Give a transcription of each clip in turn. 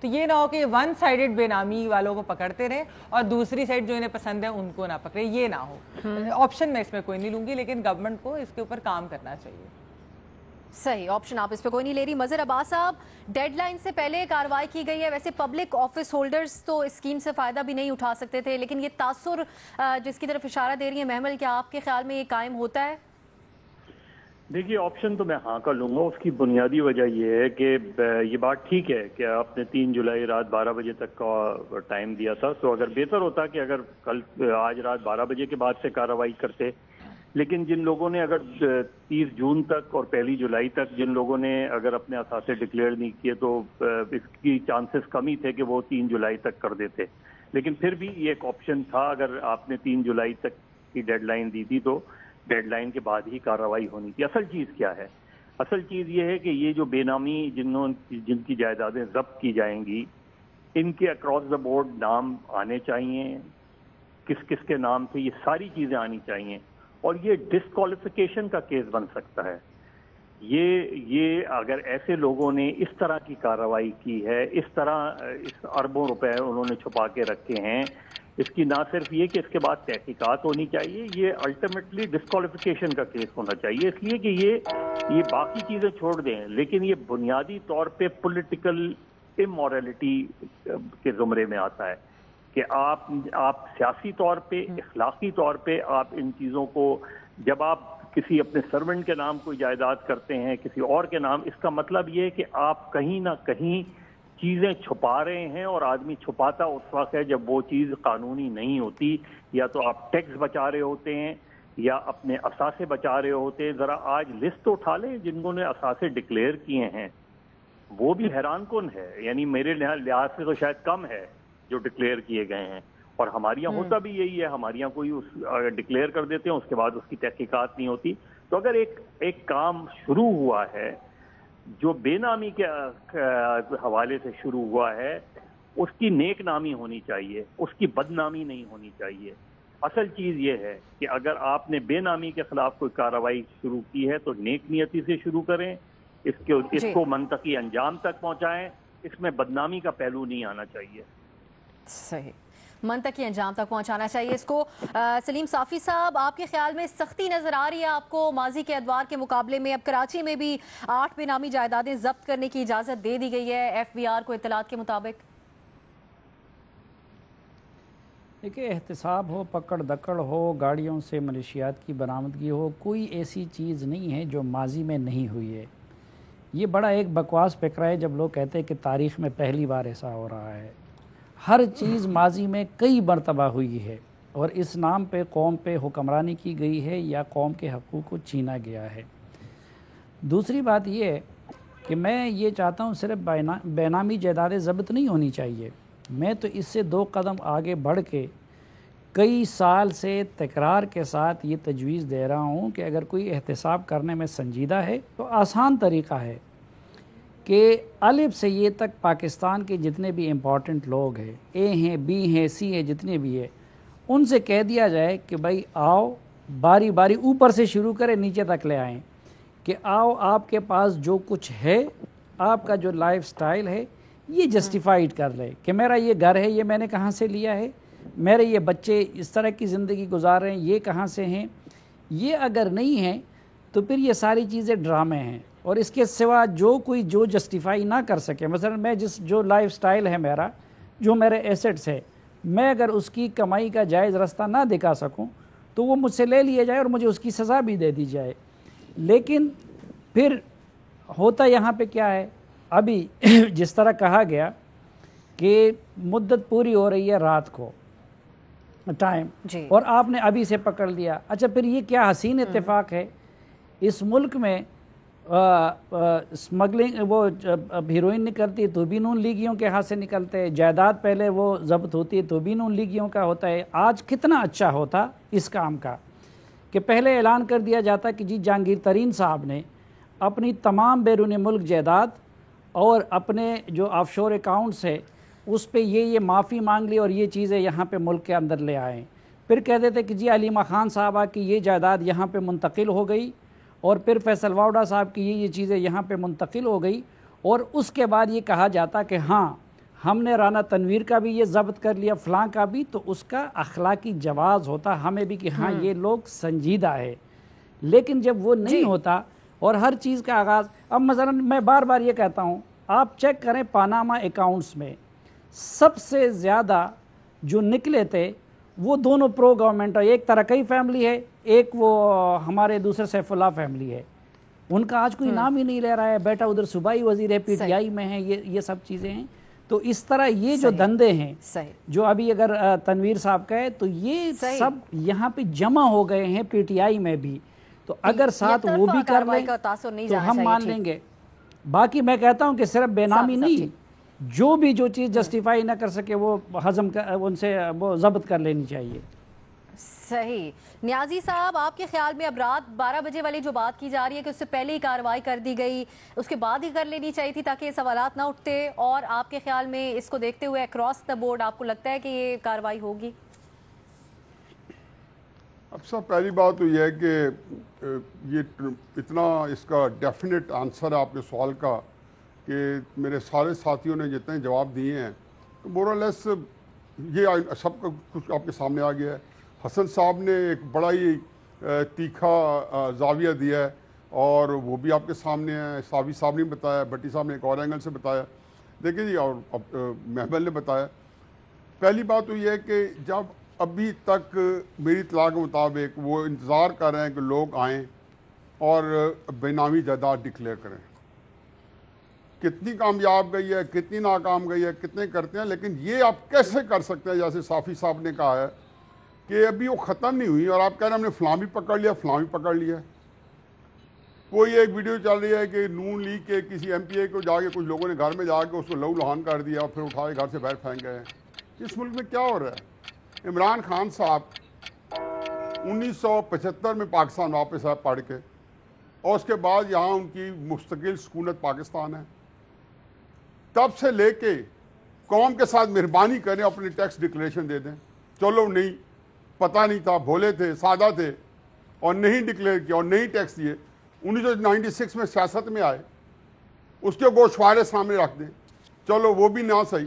تو یہ نہ ہو کہ ون سائیڈڈ بے نامی والوں کو پکڑتے رہیں اور دوسری سائڈ جو انہیں پسند ہے ان کو نہ پکڑے, یہ نہ ہو. آپشن میں اس میں کوئی نہیں لوں گی, لیکن گورنمنٹ کو اس کے اوپر کام کرنا چاہیے. صحیح, آپشن آپ اس پہ کوئی نہیں لے رہی. مظہر عباس صاحب, ڈیڈ لائن سے پہلے کارروائی کی گئی ہے. ویسے پبلک آفس ہولڈرز تو اسکیم سے فائدہ بھی نہیں اٹھا سکتے تھے, لیکن یہ تاثر جس کی طرف اشارہ دے رہی ہیں محمل, کیا آپ کے خیال میں یہ قائم ہوتا ہے؟ دیکھیے, آپشن تو میں ہاں کا لوں گا. اس کی بنیادی وجہ یہ ہے کہ یہ بات ٹھیک ہے کہ آپ نے 3 جولائی رات 12 بجے تک کا ٹائم دیا تھا, تو اگر بہتر ہوتا کہ اگر آج رات 12 بجے کے بعد سے کارروائی کرتے. لیکن جن لوگوں نے اگر 30 جون تک اور 1 جولائی تک جن لوگوں نے اگر اپنے اثاثے ڈکلیئر نہیں کیے, تو اس کی چانسز کم ہی تھے کہ وہ 3 جولائی تک کر دیتے. لیکن پھر بھی یہ ایک آپشن تھا, اگر آپ نے 3 جولائی تک کی ڈیڈ لائن دی تھی تو ڈیڈ لائن کے بعد ہی کارروائی ہونی تھی. اصل چیز کیا ہے؟ اصل چیز یہ ہے کہ یہ جو بے نامی جن کی جائیدادیں ضبط کی جائیں گی, ان کے اکراس دا بورڈ نام آنے چاہیے, کس کس کے نام تھے, یہ ساری چیزیں آنی چاہیے. اور یہ ڈسکوالیفیکیشن کا کیس بن سکتا ہے. یہ اگر ایسے لوگوں نے اس طرح کی کارروائی کی ہے, اس طرح اربوں روپے انہوں نے چھپا کے رکھے ہیں, اس کی نہ صرف یہ کہ اس کے بعد تحقیقات ہونی چاہیے, یہ الٹیمیٹلی ڈسکوالیفیکیشن کا کیس ہونا چاہیے. اس لیے کہ یہ باقی چیزیں چھوڑ دیں, لیکن یہ بنیادی طور پہ پولیٹیکل امورلٹی کے زمرے میں آتا ہے کہ آپ سیاسی طور پہ, اخلاقی طور پہ آپ ان چیزوں کو, جب آپ کسی اپنے سرونٹ کے نام کوئی جائیداد کرتے ہیں کسی اور کے نام, اس کا مطلب یہ ہے کہ آپ کہیں نہ کہیں چیزیں چھپا رہے ہیں, اور آدمی چھپاتا اس وقت ہے جب وہ چیز قانونی نہیں ہوتی, یا تو آپ ٹیکس بچا رہے ہوتے ہیں یا اپنے اثاثے بچا رہے ہوتے ہیں. ذرا آج لسٹ تو اٹھا لیں جنہوں نے اثاثے ڈکلیئر کیے ہیں, وہ بھی حیران کن ہے. یعنی میرے لحاظ سے تو شاید کم ہے جو ڈکلیئر کیے گئے ہیں, اور ہمارے یہاں ہوتا بھی یہی ہے. ہمارے یہاں کوئی ڈکلیئر کر دیتے ہیں, اس کے بعد اس کی تحقیقات نہیں ہوتی. تو اگر ایک کام شروع ہوا ہے جو بے نامی کے حوالے سے شروع ہوا ہے, اس کی نیک نامی ہونی چاہیے, اس کی بدنامی نہیں ہونی چاہیے. اصل چیز یہ ہے کہ اگر آپ نے بے نامی کے خلاف کوئی کارروائی شروع کی ہے تو نیک نیتی سے شروع کریں, اس کو منطقی انجام تک پہنچائیں. اس میں بدنامی کا پہلو نہیں آنا چاہیے. صحیح, منطقی انجام تک پہنچانا چاہیے اس کو. سلیم صافی صاحب, آپ کے خیال میں سختی نظر آ رہی ہے آپ کو ماضی کے ادوار کے مقابلے میں؟ اب کراچی میں بھی 8 بے نامی جائیدادیں ضبط کرنے کی اجازت دے دی گئی ہے ایف بی آر کو اطلاعات کے مطابق. دیکھیں, احتساب ہو, پکڑ دکڑ ہو, گاڑیوں سے منشیات کی برآمدگی ہو, کوئی ایسی چیز نہیں ہے جو ماضی میں نہیں ہوئی ہے. یہ بڑا ایک بکواس فکرہ ہے جب لوگ کہتے ہیں کہ تاریخ میں پہلی بار ایسا ہو رہا ہے. ہر چیز ماضی میں کئی مرتبہ ہوئی ہے, اور اس نام پہ قوم پہ حکمرانی کی گئی ہے یا قوم کے حقوق کو چھینا گیا ہے. دوسری بات یہ ہے کہ میں یہ چاہتا ہوں صرف بے نامی جائیدادیں ضبط نہیں ہونی چاہیے, میں تو اس سے 2 قدم آگے بڑھ کے کئی سال سے تکرار کے ساتھ یہ تجویز دے رہا ہوں کہ اگر کوئی احتساب کرنے میں سنجیدہ ہے تو آسان طریقہ ہے کہ الف سے یہ تک پاکستان کے جتنے بھی امپورٹنٹ لوگ ہیں, اے ہیں, بی ہیں, سی ہیں, جتنے بھی ہیں, ان سے کہہ دیا جائے کہ بھائی آؤ, باری باری اوپر سے شروع کریں, نیچے تک لے آئیں, کہ آؤ آپ کے پاس جو کچھ ہے, آپ کا جو لائف سٹائل ہے, یہ جسٹیفائیڈ کر لے کہ میرا یہ گھر ہے, یہ میں نے کہاں سے لیا ہے, میرے یہ بچے اس طرح کی زندگی گزار رہے ہیں, یہ کہاں سے ہیں. یہ اگر نہیں ہیں تو پھر یہ ساری چیزیں ڈرامے ہیں, اور اس کے سوا جو کوئی جو جسٹیفائی نہ کر سکے. مثلا میں جو لائف سٹائل ہے میرا, جو میرے ایسٹس ہے, میں اگر اس کی کمائی کا جائز راستہ نہ دکھا سکوں تو وہ مجھ سے لے لیا جائے اور مجھے اس کی سزا بھی دے دی جائے. لیکن پھر ہوتا یہاں پہ کیا ہے, ابھی جس طرح کہا گیا کہ مدت پوری ہو رہی ہے رات کو ٹائم, اور آپ نے ابھی سے پکڑ لیا. اچھا, پھر یہ کیا حسین اتفاق ہے اس ملک میں, اسمگلنگ وہ ہیروئن نکلتی تو بھی نون لیگیوں کے ہاتھ سے نکلتے ہیں, جائیداد پہلے وہ ضبط ہوتی ہے تو بھی نون لیگیوں کا ہوتا ہے. آج کتنا اچھا ہوتا اس کام کا کہ پہلے اعلان کر دیا جاتا کہ جی جہانگیر ترین صاحب نے اپنی تمام بیرون ملک جائیداد اور اپنے جو آف شور اکاؤنٹس ہے اس پہ یہ معافی مانگ لی اور یہ چیزیں یہاں پہ ملک کے اندر لے آئیں. پھر کہہ دیتے کہ جی علیمہ خان صاحبہ کی یہ جائیداد یہاں پہ منتقل ہو گئی, اور پھر فیصل واؤڈا صاحب کی یہ چیزیں یہاں پہ منتقل ہو گئی, اور اس کے بعد یہ کہا جاتا کہ ہاں ہم نے رانا تنویر کا بھی یہ ضبط کر لیا، فلاں کا بھی، تو اس کا اخلاقی جواز ہوتا ہمیں بھی کہ ہاں یہ لوگ سنجیدہ ہے۔ لیکن جب وہ نہیں ہوتا اور ہر چیز کا آغاز، اب مثلا میں بار بار یہ کہتا ہوں، آپ چیک کریں پاناما اکاؤنٹس میں سب سے زیادہ جو نکلے تھے وہ دونوں پرو گورنمنٹ، ایک ترقی فیملی ہے، ایک وہ ہمارے دوسرے سیف اللہ فیملی ہے، ان کا آج کوئی نام ہی نہیں لے رہا ہے، بیٹا ادھر صوبائی وزیر ہے، پی ٹی آئی میں ہے، یہ سب چیزیں ہیں۔ تو اس طرح یہ جو دندے ہیں جو ابھی اگر تنویر صاحب کہے تو یہ سب یہاں پہ جمع ہو گئے ہیں پی ٹی آئی میں بھی، تو اگر ساتھ وہ بھی کر لیں تو ہم مان لیں گے۔ باقی میں کہتا ہوں کہ صرف بے نامی نہیں، جو چیز جسٹیفائی نہ کر سکے وہ ان سے وہ ضبط کر لینی چاہیے۔ صحیح۔ نیازی صاحب، آپ کے خیال میں اب رات 12 بجے والی جو بات کی جا رہی ہے کہ اس سے پہلے ہی کارروائی کر دی گئی، اس کے بعد ہی کر لینی چاہیے تھی تاکہ یہ سوالات نہ اٹھتے، اور آپ کے خیال میں اس کو دیکھتے ہوئے اکراس دا بورڈ آپ کو لگتا ہے کہ یہ کارروائی ہوگی؟ اب سب پہلی بات تو یہ ہے کہ یہ اتنا اس کا ڈیفینٹ آنسر ہے آپ کے سوال کا کہ میرے سارے ساتھیوں نے جتنے جواب دیے ہیں تو مور اور لیس یہ سب کا کچھ آپ کے سامنے آ گیا ہے۔ حسن صاحب نے ایک بڑا ہی تیکھا زاویہ دیا ہے اور وہ بھی آپ کے سامنے ہے، صافی صاحب نے بتایا، بھٹی صاحب نے ایک اور اینگل سے بتایا، دیکھیں جی، اور محمل نے بتایا۔ پہلی بات تو یہ ہے کہ جب ابھی تک میری اطلاع کے مطابق وہ انتظار کر رہے ہیں کہ لوگ آئیں اور بے نامی جائیداد ڈکلیئر کریں، کتنی کامیاب گئی ہے، کتنی ناکام گئی ہے، کتنے کرتے ہیں، لیکن یہ آپ کیسے کر سکتے ہیں؟ جیسے صافی صاحب نے کہا ہے کہ ابھی وہ ختم نہیں ہوئی اور آپ کہہ رہے ہیں ہم نے فلاں بھی پکڑ لیا، فلاں بھی پکڑ لیا۔ کوئی ایک ویڈیو چل رہی ہے کہ نون لیگ کے کسی ایم پی اے کو جا کے کچھ لوگوں نے گھر میں جا کے اس کو لہو لہان کر دیا اور پھر اٹھا کے گھر سے باہر پھینک گئے۔ اس ملک میں کیا ہو رہا ہے؟ عمران خان صاحب 1975 میں پاکستان واپس آئے پڑھ کے، اور اس کے بعد یہاں ان کی مستقل سکونت پاکستان ہے۔ تب سے لے کے قوم کے ساتھ مہربانی کریں، اپنی ٹیکس ڈکلیریشن دے دیں۔ چلو نہیں، پتہ نہیں تھا، بھولے تھے، سادہ تھے اور نہیں ڈکلیئر کیا اور نہیں ٹیکس دیے۔ 1996 میں سیاست میں آئے، اس کے گوشوارے سامنے رکھ دیں، چلو وہ بھی نہ صحیح۔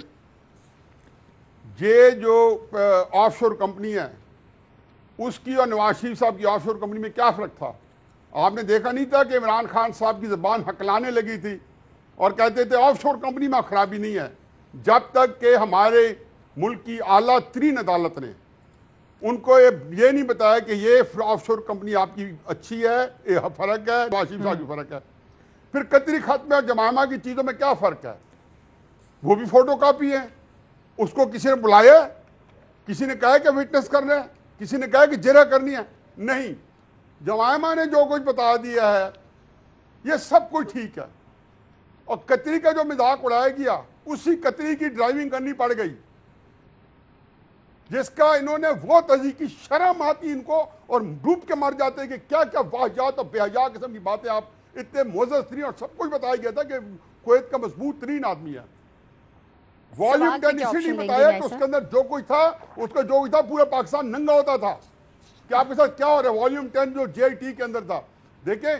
یہ جو آف شور کمپنی ہے اس کی اور نواز شریف صاحب کی آف شور کمپنی میں کیا فرق تھا؟ آپ نے دیکھا نہیں تھا کہ عمران خان صاحب کی زبان ہکلانے لگی تھی اور کہتے تھے آف شور کمپنی میں خرابی نہیں ہے، جب تک کہ ہمارے ملک کی اعلیٰ ترین عدالت نے ان کو یہ نہیں بتایا کہ یہ آف شور کمپنی آپ کی اچھی ہے، یہ فرق ہے، نواز شریف صاحب کی فرق ہے۔ پھر قطری خط میں اور جمائمہ کی چیزوں میں کیا فرق ہے؟ وہ بھی فوٹو کاپی ہے، اس کو کسی نے بلایا، کسی نے کہا کہ وٹنس کرنا ہے، کسی نے کہا کہ جرح کرنی ہے؟ نہیں، جمائمہ نے جو کچھ بتا دیا ہے یہ سب کچھ ٹھیک ہے، اور قطری کا جو مذاق اڑایا گیا اسی قطری کی ڈرائیونگ کرنی پڑ گئی، جس کا انہوں نے وہ تحقیقی شرم آتی ان کو، اور ڈوب کے مر جاتے کہ کیا کیا واحجات اور بے حیا قسم کی باتیں آپ اتنے معزز ترین، اور سب کچھ بتایا گیا تھا کہ کویت کا مضبوط ترین آدمی ہے۔ والیوم 10 اسی نہیں بتایا کہ اس کے اندر جو کچھ تھا، اس کا جو کچھ تھا پورا پاکستان ننگا ہوتا تھا کہ آپ کے ساتھ کیا ہو رہا ہے۔ والیوم 10 جو جے ٹی کے اندر تھا، دیکھیں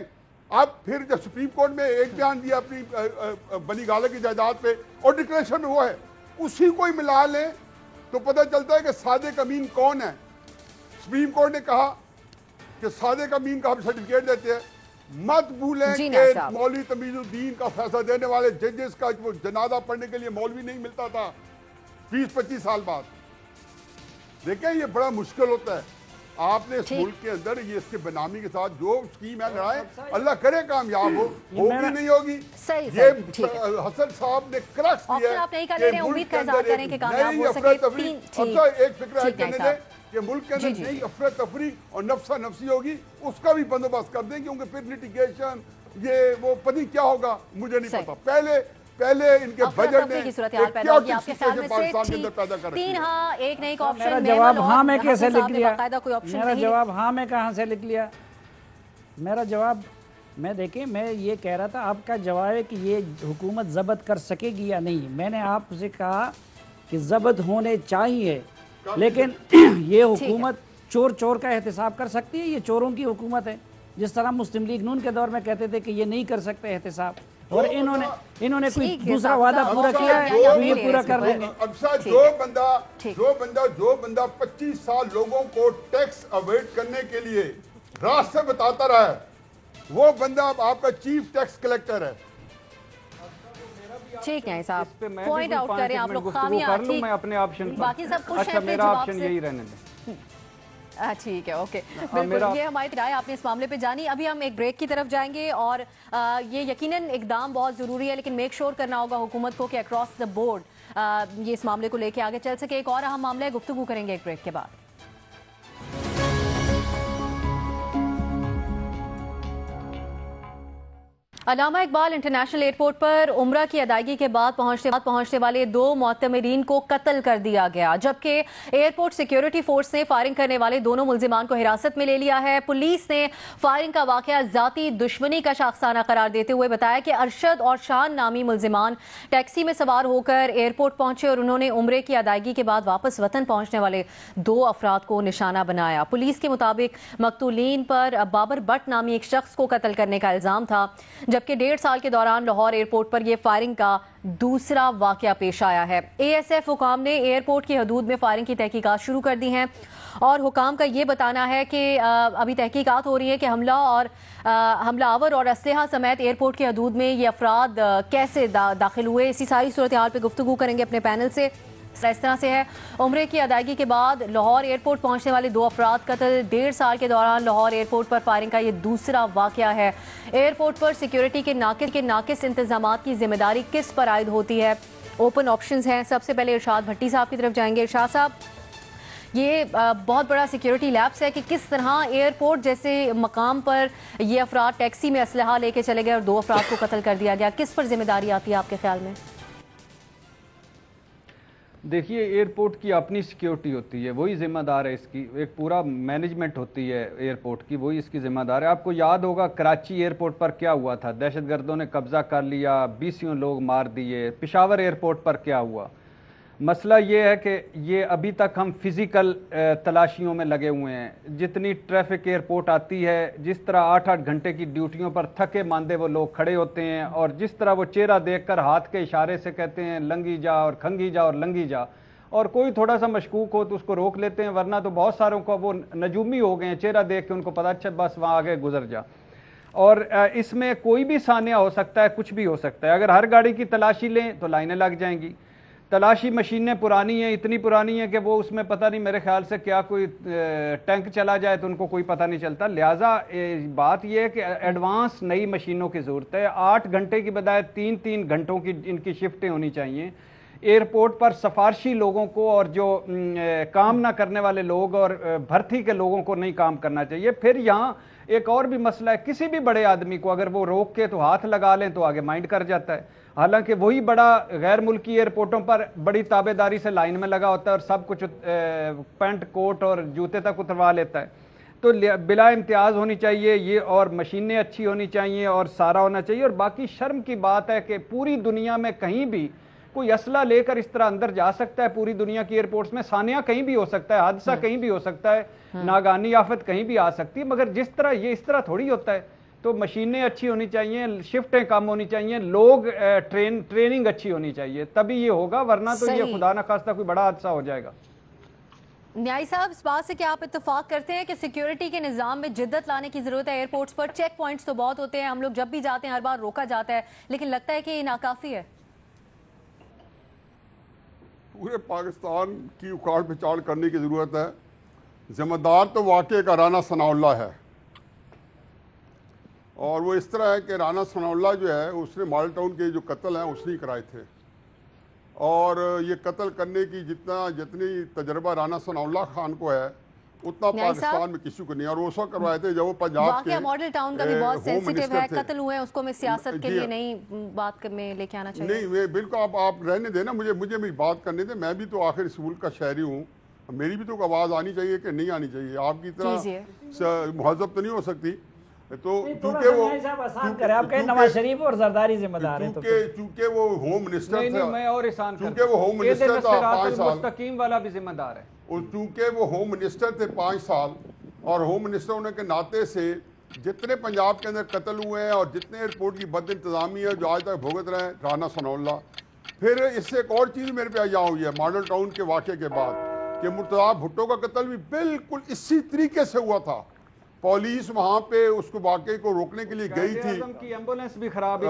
اب پھر جب سپریم کورٹ میں ایک بیان دیا اپنی بنی گالہ کی جائیداد پہ اور ڈکلیریشن وہ ہے، اسی کو ہی ملا لیں تو پتہ چلتا ہے کہ صادق امین کون ہے۔ سپریم کورٹ نے کہا کہ صادق امین کا ہم سرٹیفکیٹ دیتے ہیں، مت بھولیں کہ مولوی تمیز الدین کا فیصلہ دینے والے ججز کا وہ جنازہ پڑھنے کے لیے مولوی نہیں ملتا تھا 20-25 سال بعد۔ دیکھیں یہ بڑا مشکل ہوتا ہے، آپ نے اس ملک کے اندر یہ اس کے بنامی کے ساتھ جو اسکیم ہے لڑائیں، اللہ کرے کامیاب ہوگی نہیں ہوگی۔ یہ حسن صاحب نے کرکس دیا ہے کہ ملک کے اندر نئی افراتفری، ایک فکر ہے کہنے دیں کہ ملک کے اندر نئی افراتفری اور نفسا نفسی ہوگی، اس کا بھی بندوبست کر دیں، کیونکہ پھر لیٹیگیشن یہ وہ پتہ کیا ہوگا مجھے نہیں پتا۔ پہلے ان کے بجٹ میں کی صورتحال پیدا ہوگی آپ کے خیال میں سے تین ہاں ایک نہیں آپشن۔ میرا جواب ہاں میں کیسے لکھ لیا؟ میرا جواب ہاں میں کہاں سے لکھ لیا؟ میرا جواب میں دیکھیں، میں یہ کہہ رہا تھا آپ کا جواب ہے کہ یہ حکومت ضبط کر سکے گی یا نہیں۔ میں نے آپ سے کہا کہ ضبط ہونے چاہیے، لیکن یہ حکومت چور چور کا احتساب کر سکتی ہے؟ یہ چوروں کی حکومت ہے، جس طرح مسلم لیگ نون کے دور میں کہتے تھے کہ یہ نہیں کر سکتے احتساب۔ اور انہوں نے کوئی ٹھیک ہے، دوسرا صاحب وعدہ صاحب، پورا جو کیا ہے جو تو یہ پورا کر دیں گے. اب صاحب ٹھیک جو بندہ 25 سال لوگوں کو ٹیکس اوائڈ کرنے کے لیے راستے بتاتا رہا ہے، وہ بندہ اب آپ کا چیف ٹیکس کلیکٹر ہے. ٹھیک ہے صاحب، اس پہ میں پوائنٹ آؤٹ کریں آپ لوگ خامیاں. کر لوں میں اپنے آپشن پر. باقی سب خوش اچھا ہیں اپنے میرا جواب آپشن سے. یہی رہنے دیں. ٹھیک ہے، اوکے، بالکل. یہ ہماری رائے آپ نے اس معاملے پہ جانی. ابھی ہم ایک بریک کی طرف جائیں گے اور یہ یقیناً اقدام بہت ضروری ہے، لیکن میک شور کرنا ہوگا حکومت کو کہ اکراس دا بورڈ یہ اس معاملے کو لے کے آگے چل سکے. ایک اور اہم معاملہ ہے، گفتگو کریں گے ایک بریک کے بعد. علامہ اقبال انٹرنیشنل ایئرپورٹ پر عمرہ کی ادائیگی کے بعد پہنچنے والے 2 معتمرین کو قتل کر دیا گیا، جبکہ ایئرپورٹ سیکیورٹی فورس نے فائرنگ کرنے والے دونوں ملزمان کو حراست میں لے لیا ہے. پولیس نے فائرنگ کا واقعہ ذاتی دشمنی کا شاخسانہ قرار دیتے ہوئے بتایا کہ ارشد اور شان نامی ملزمان ٹیکسی میں سوار ہو کر ایئرپورٹ پہنچے اور انہوں نے عمرے کی ادائیگی کے بعد واپس وطن پہنچنے والے 2 افراد کو نشانہ بنایا. پولیس کے مطابق مقتولین پر بابر بٹ نامی ایک شخص کو قتل کرنے کا الزام تھا، جبکہ 1.5 سال کے دوران لاہور ایئرپورٹ پر یہ فائرنگ کا دوسرا واقعہ پیش آیا ہے. اے ایس ایف حکام نے ایئرپورٹ کی حدود میں فائرنگ کی تحقیقات شروع کر دی ہیں اور حکام کا یہ بتانا ہے کہ ابھی تحقیقات ہو رہی ہے کہ حملہ آور اور اسلحہ سمیت ایئرپورٹ کی حدود میں یہ افراد کیسے داخل ہوئے. اسی ساری صورتحال پہ گفتگو کریں گے اپنے پینل سے. اس طرح سے ہے، عمرے کی ادائیگی کے بعد لاہور ایئرپورٹ پہنچنے والے 2 افراد قتل. 1.5 سال کے دوران لاہور ایئرپورٹ پر فائرنگ کا یہ دوسرا واقعہ ہے. ایئرپورٹ پر سیکیورٹی کے ناقص انتظامات کی ذمہ داری کس پر عائد ہوتی ہے؟ اوپن آپشنز ہیں. سب سے پہلے ارشاد بھٹی صاحب کی طرف جائیں گے. ارشاد صاحب، یہ بہت بڑا سیکیورٹی لیپس ہے کہ کس طرح ایئرپورٹ جیسے مقام پر یہ افراد ٹیکسی میں اسلحہ لے کے چلے گئے اور 2 افراد کو قتل کر دیا گیا. کس پر ذمہ داری آتی ہے آپ کے خیال میں؟ دیکھیے، ایئرپورٹ کی اپنی سیکیورٹی ہوتی ہے، وہی ذمہ دار ہے. اس کی ایک پورا مینجمنٹ ہوتی ہے ایئرپورٹ کی، وہی اس کی ذمہ دار ہے. آپ کو یاد ہوگا کراچی ایئرپورٹ پر کیا ہوا تھا، دہشت گردوں نے قبضہ کر لیا، 20 لوگ مار دیے. پشاور ایئرپورٹ پر کیا ہوا؟ مسئلہ یہ ہے کہ یہ ابھی تک ہم فزیکل تلاشیوں میں لگے ہوئے ہیں. جتنی ٹریفک ایئرپورٹ آتی ہے، جس طرح 8-8 گھنٹے کی ڈیوٹیوں پر تھکے ماندے وہ لوگ کھڑے ہوتے ہیں اور جس طرح وہ چہرہ دیکھ کر ہاتھ کے اشارے سے کہتے ہیں لنگی جا اور کھنگی جا اور لنگی جا، اور کوئی تھوڑا سا مشکوک ہو تو اس کو روک لیتے ہیں، ورنہ تو بہت ساروں کو وہ نجومی ہو گئے ہیں، چہرہ دیکھ کے ان کو پتا اچھا بس وہاں آگے گزر جا. اور اس میں کوئی بھی ثانیہ ہو سکتا ہے، کچھ بھی ہو سکتا ہے. اگر ہر گاڑی کی تلاشی لیں تو لائنیں لگ جائیں گی. تلاشی مشینیں پرانی ہیں، اتنی پرانی ہیں کہ وہ اس میں پتہ نہیں، میرے خیال سے کیا کوئی ٹینک چلا جائے تو ان کو کوئی پتہ نہیں چلتا. لہٰذا بات یہ ہے کہ ایڈوانس نئی مشینوں کی ضرورت ہے. 8 گھنٹے کی بجائے 3 گھنٹوں کی ان کی شفٹیں ہونی چاہیے. ایئرپورٹ پر سفارشی لوگوں کو اور جو کام نہ کرنے والے لوگ اور بھرتی کے لوگوں کو نہیں کام کرنا چاہیے. پھر یہاں ایک اور بھی مسئلہ ہے، کسی بھی بڑے آدمی کو اگر وہ روک کے تو ہاتھ لگا لیں تو آگے مائنڈ کر جاتا ہے. حالانکہ وہی بڑا غیر ملکی ایئرپورٹوں پر بڑی تابع داری سے لائن میں لگا ہوتا ہے اور سب کچھ پینٹ کوٹ اور جوتے تک اتروا لیتا ہے. تو بلا امتیاز ہونی چاہیے یہ، اور مشینیں اچھی ہونی چاہیے اور سارا ہونا چاہیے. اور باقی شرم کی بات ہے کہ پوری دنیا میں کہیں بھی کوئی اسلحہ لے کر اس طرح اندر جا سکتا ہے. پوری دنیا کی ایئرپورٹس میں ثانیہ کہیں بھی ہو سکتا ہے، حادثہ کہیں بھی ہو سکتا ہے، ناگہانی آفت کہیں بھی آ سکتی ہے، مگر جس طرح یہ اس طرح تھوڑی ہوتا ہے. تو مشینیں اچھی ہونی چاہیے، شفٹیں کم ہونی چاہیے، لوگ ٹریننگ اچھی ہونی چاہیے، تبھی یہ ہوگا، ورنہ تو یہ خدا نہ خواستہ کوئی بڑا حادثہ ہو جائے گا. نیائی صاحب، اس بات سے کیا آپ اتفاق کرتے ہیں کہ سیکیورٹی کے نظام میں جدت لانے کی ضرورت ہے؟ ایئرپورٹس پر چیک پوائنٹس تو بہت ہوتے ہیں، ہم لوگ جب بھی جاتے ہیں ہر بار روکا جاتا ہے، لیکن لگتا ہے کہ یہ ناکافی ہے. پورے پاکستان کی اکھاڑ پھچاڑ کرنے کی ضرورت ہے. ذمہ دار تو واقعے کا رانا ثناء اللہ ہے، اور وہ اس طرح ہے کہ رانا ثناء اللہ جو ہے اس نے ماڈل ٹاؤن کے جو قتل ہیں اس نے کرائے تھے، اور یہ قتل کرنے کی جتنی تجربہ رانا ثناء اللہ خان کو ہے اتنا پاکستان میں کسی کو نہیں. اور وہ سب کروائے تھے جب وہ پنجاب کے ماڈل ٹاؤن کا بھی بہت سینسیٹیو ہے، قتل ہوئے ہیں، اس کو میں سیاست کے لیے نہیں بات میں لے کے آنا چاہیے. نہیں بالکل، آپ رہنے دیں نا، مجھے میری بات کرنے دیں. میں بھی تو آخر اس ملک کا شہری ہوں، میری بھی تو آواز آنی چاہیے کہ نہیں آنی چاہیے. آپ کی طرح مہذب تو نہیں ہو سکتی. تو چونکہ وہ نواز شریف اور زرداری ذمہ دار ہیں، چونکہ وہ ہوم منسٹر تھا، میں اور احسان چونکہ وہ ہوم منسٹر تھا 5 سال، مستقیم والا بھی ذمہ دار ہے. اور چونکہ وہ ہوم منسٹر تھے 5 سال، اور ہوم منسٹر ہونے کے ناطے سے جتنے پنجاب کے اندر قتل ہوئے ہیں اور جتنے ایئرپورٹ کی بد انتظامی ہے جو آج تک بھگت رہے ہیں رانا ثناء اللہ. پھر اس سے ایک اور چیز میرے پہ یہاں ہوئی ہے ماڈل ٹاؤن کے واقعے کے بعد کہ مرتضیٰ بھٹو کا قتل بھی بالکل اسی طریقے سے ہوا تھا. پولیس وہاں پہ اس کو واقعے کو روکنے کے لیے گئی تھی. کی ایمبولینس بھی خراب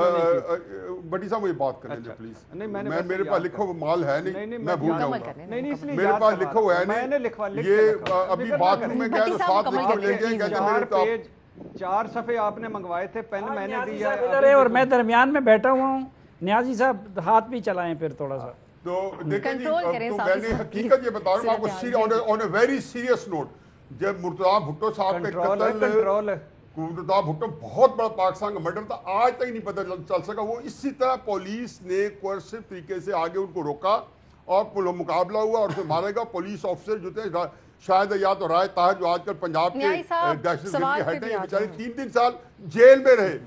بٹی صاحب مجھے بات کرنے دیں پلیز. نہیں میں میرے پاس لکھا ہوا مال ہے نہیں میں بھول جاؤں گا. نہیں اس لیے میرے پاس لکھا ہوا ہے نہیں. یہ ابھی باتھ روم میں گیا تو ساتھ لکھ کر لے گئے کہتے میرے تو 4 صفحے آپ نے منگوائے تھے پین میں نے دیا اور میں درمیان میں بیٹھا ہوا ہوں. نیازی صاحب ہاتھ بھی چلائیں پھر تھوڑا سا. تو دیکھیں جی میں نے حقیقت یہ بتا رہا ہوں آپ کو آن اے ویری سیریس نوٹ. جب مرتضیٰ بھٹو صاحب کے قتل مرتضیٰ بھٹو بہت بڑا پاکستان کا مرڈر تھا آج تک نہیں پتہ چل سکا. وہ اسی طرح پولیس نے کوئرسو طریقے سے آگے ان کو روکا اور مقابلہ ہوا اور اسے مارے گا. پولیس آفیسر جو تھے شاید یا تو رائے طاہر جو آج کل پنجاب کے دہشت گردی کے ہیڈ ہیں بیچارے 3 سال جیل میں رہے.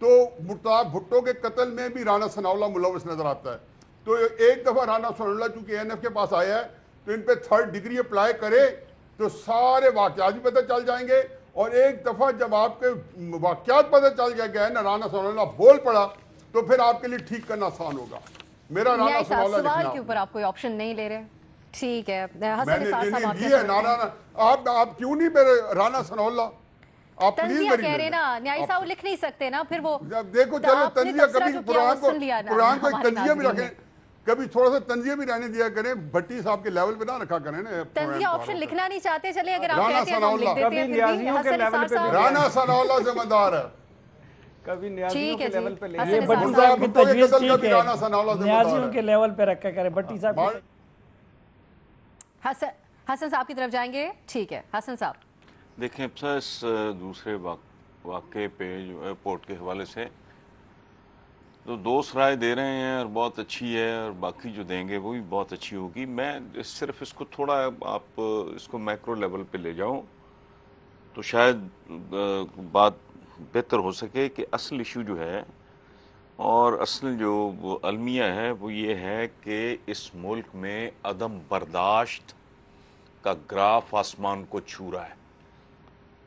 تو مرتضیٰ بھٹو کے قتل میں بھی رانا ثناء اللہ ملوث نظر آتا ہے. تو ایک دفعہ رانا ثناء اللہ چونکہ این ایف کے پاس آیا ہے تو ان پہ 3rd ڈگری اپلائی کرے تو سارے واقعات بھی پتہ چل جائیں گے. اور ایک دفعہ جب آپ کے واقعات پتہ چل جائے گا نا رانا ثناء اللہ بول پڑا تو پھر آپ کے لیے ٹھیک کرنا آسان ہوگا. میرا رانا ثناء اللہ سوال کے اوپر آپ کوئی آپشن نہیں لے رہے. ٹھیک ہے میں نے آپ کیوں نہیں میرے رانا ثناء اللہ آپ تنزیہ کہہ رہے نا نیائی صاحب لکھ نہیں سکتے نا پھر وہ دیکھو چلو تنزیہ کبھی قرآن کو ایک تنزیہ بھی رکھیں کبھی تھوڑا سا تنزیہ بھی رہنے دیا کریں. بھٹی صاحب کے لیول پہ نہ رکھا کریں نا. تنزیہ آپشن لکھنا نہیں چاہتے چلے اگر آپ کہتے ہیں ہم لکھ دیتے ہیں. رانا ثناء اللہ ذمہ دار ہے. کبھی نیازیوں کے لیول پہ یہ بھٹی صاحب کی تجویز ٹھیک ہے نیازیوں کے لیول پہ رکھا کریں. بھٹی صاحب حسن صاحب کی طرف جائیں گے. ٹھیک ہے حسن صاحب دیکھیں اس دوسرے واقعے پہ جو ایئرپورٹ کے حوالے سے تو 2 رائے دے رہے ہیں اور بہت اچھی ہے اور باقی جو دیں گے وہ بھی بہت اچھی ہوگی. میں صرف اس کو تھوڑا آپ اس کو میکرو لیول پہ لے جاؤں تو شاید بات بہتر ہو سکے کہ اصل ایشو جو ہے اور اصل جو المیہ ہے وہ یہ ہے کہ اس ملک میں عدم برداشت کا گراف آسمان کو چھو رہا ہے.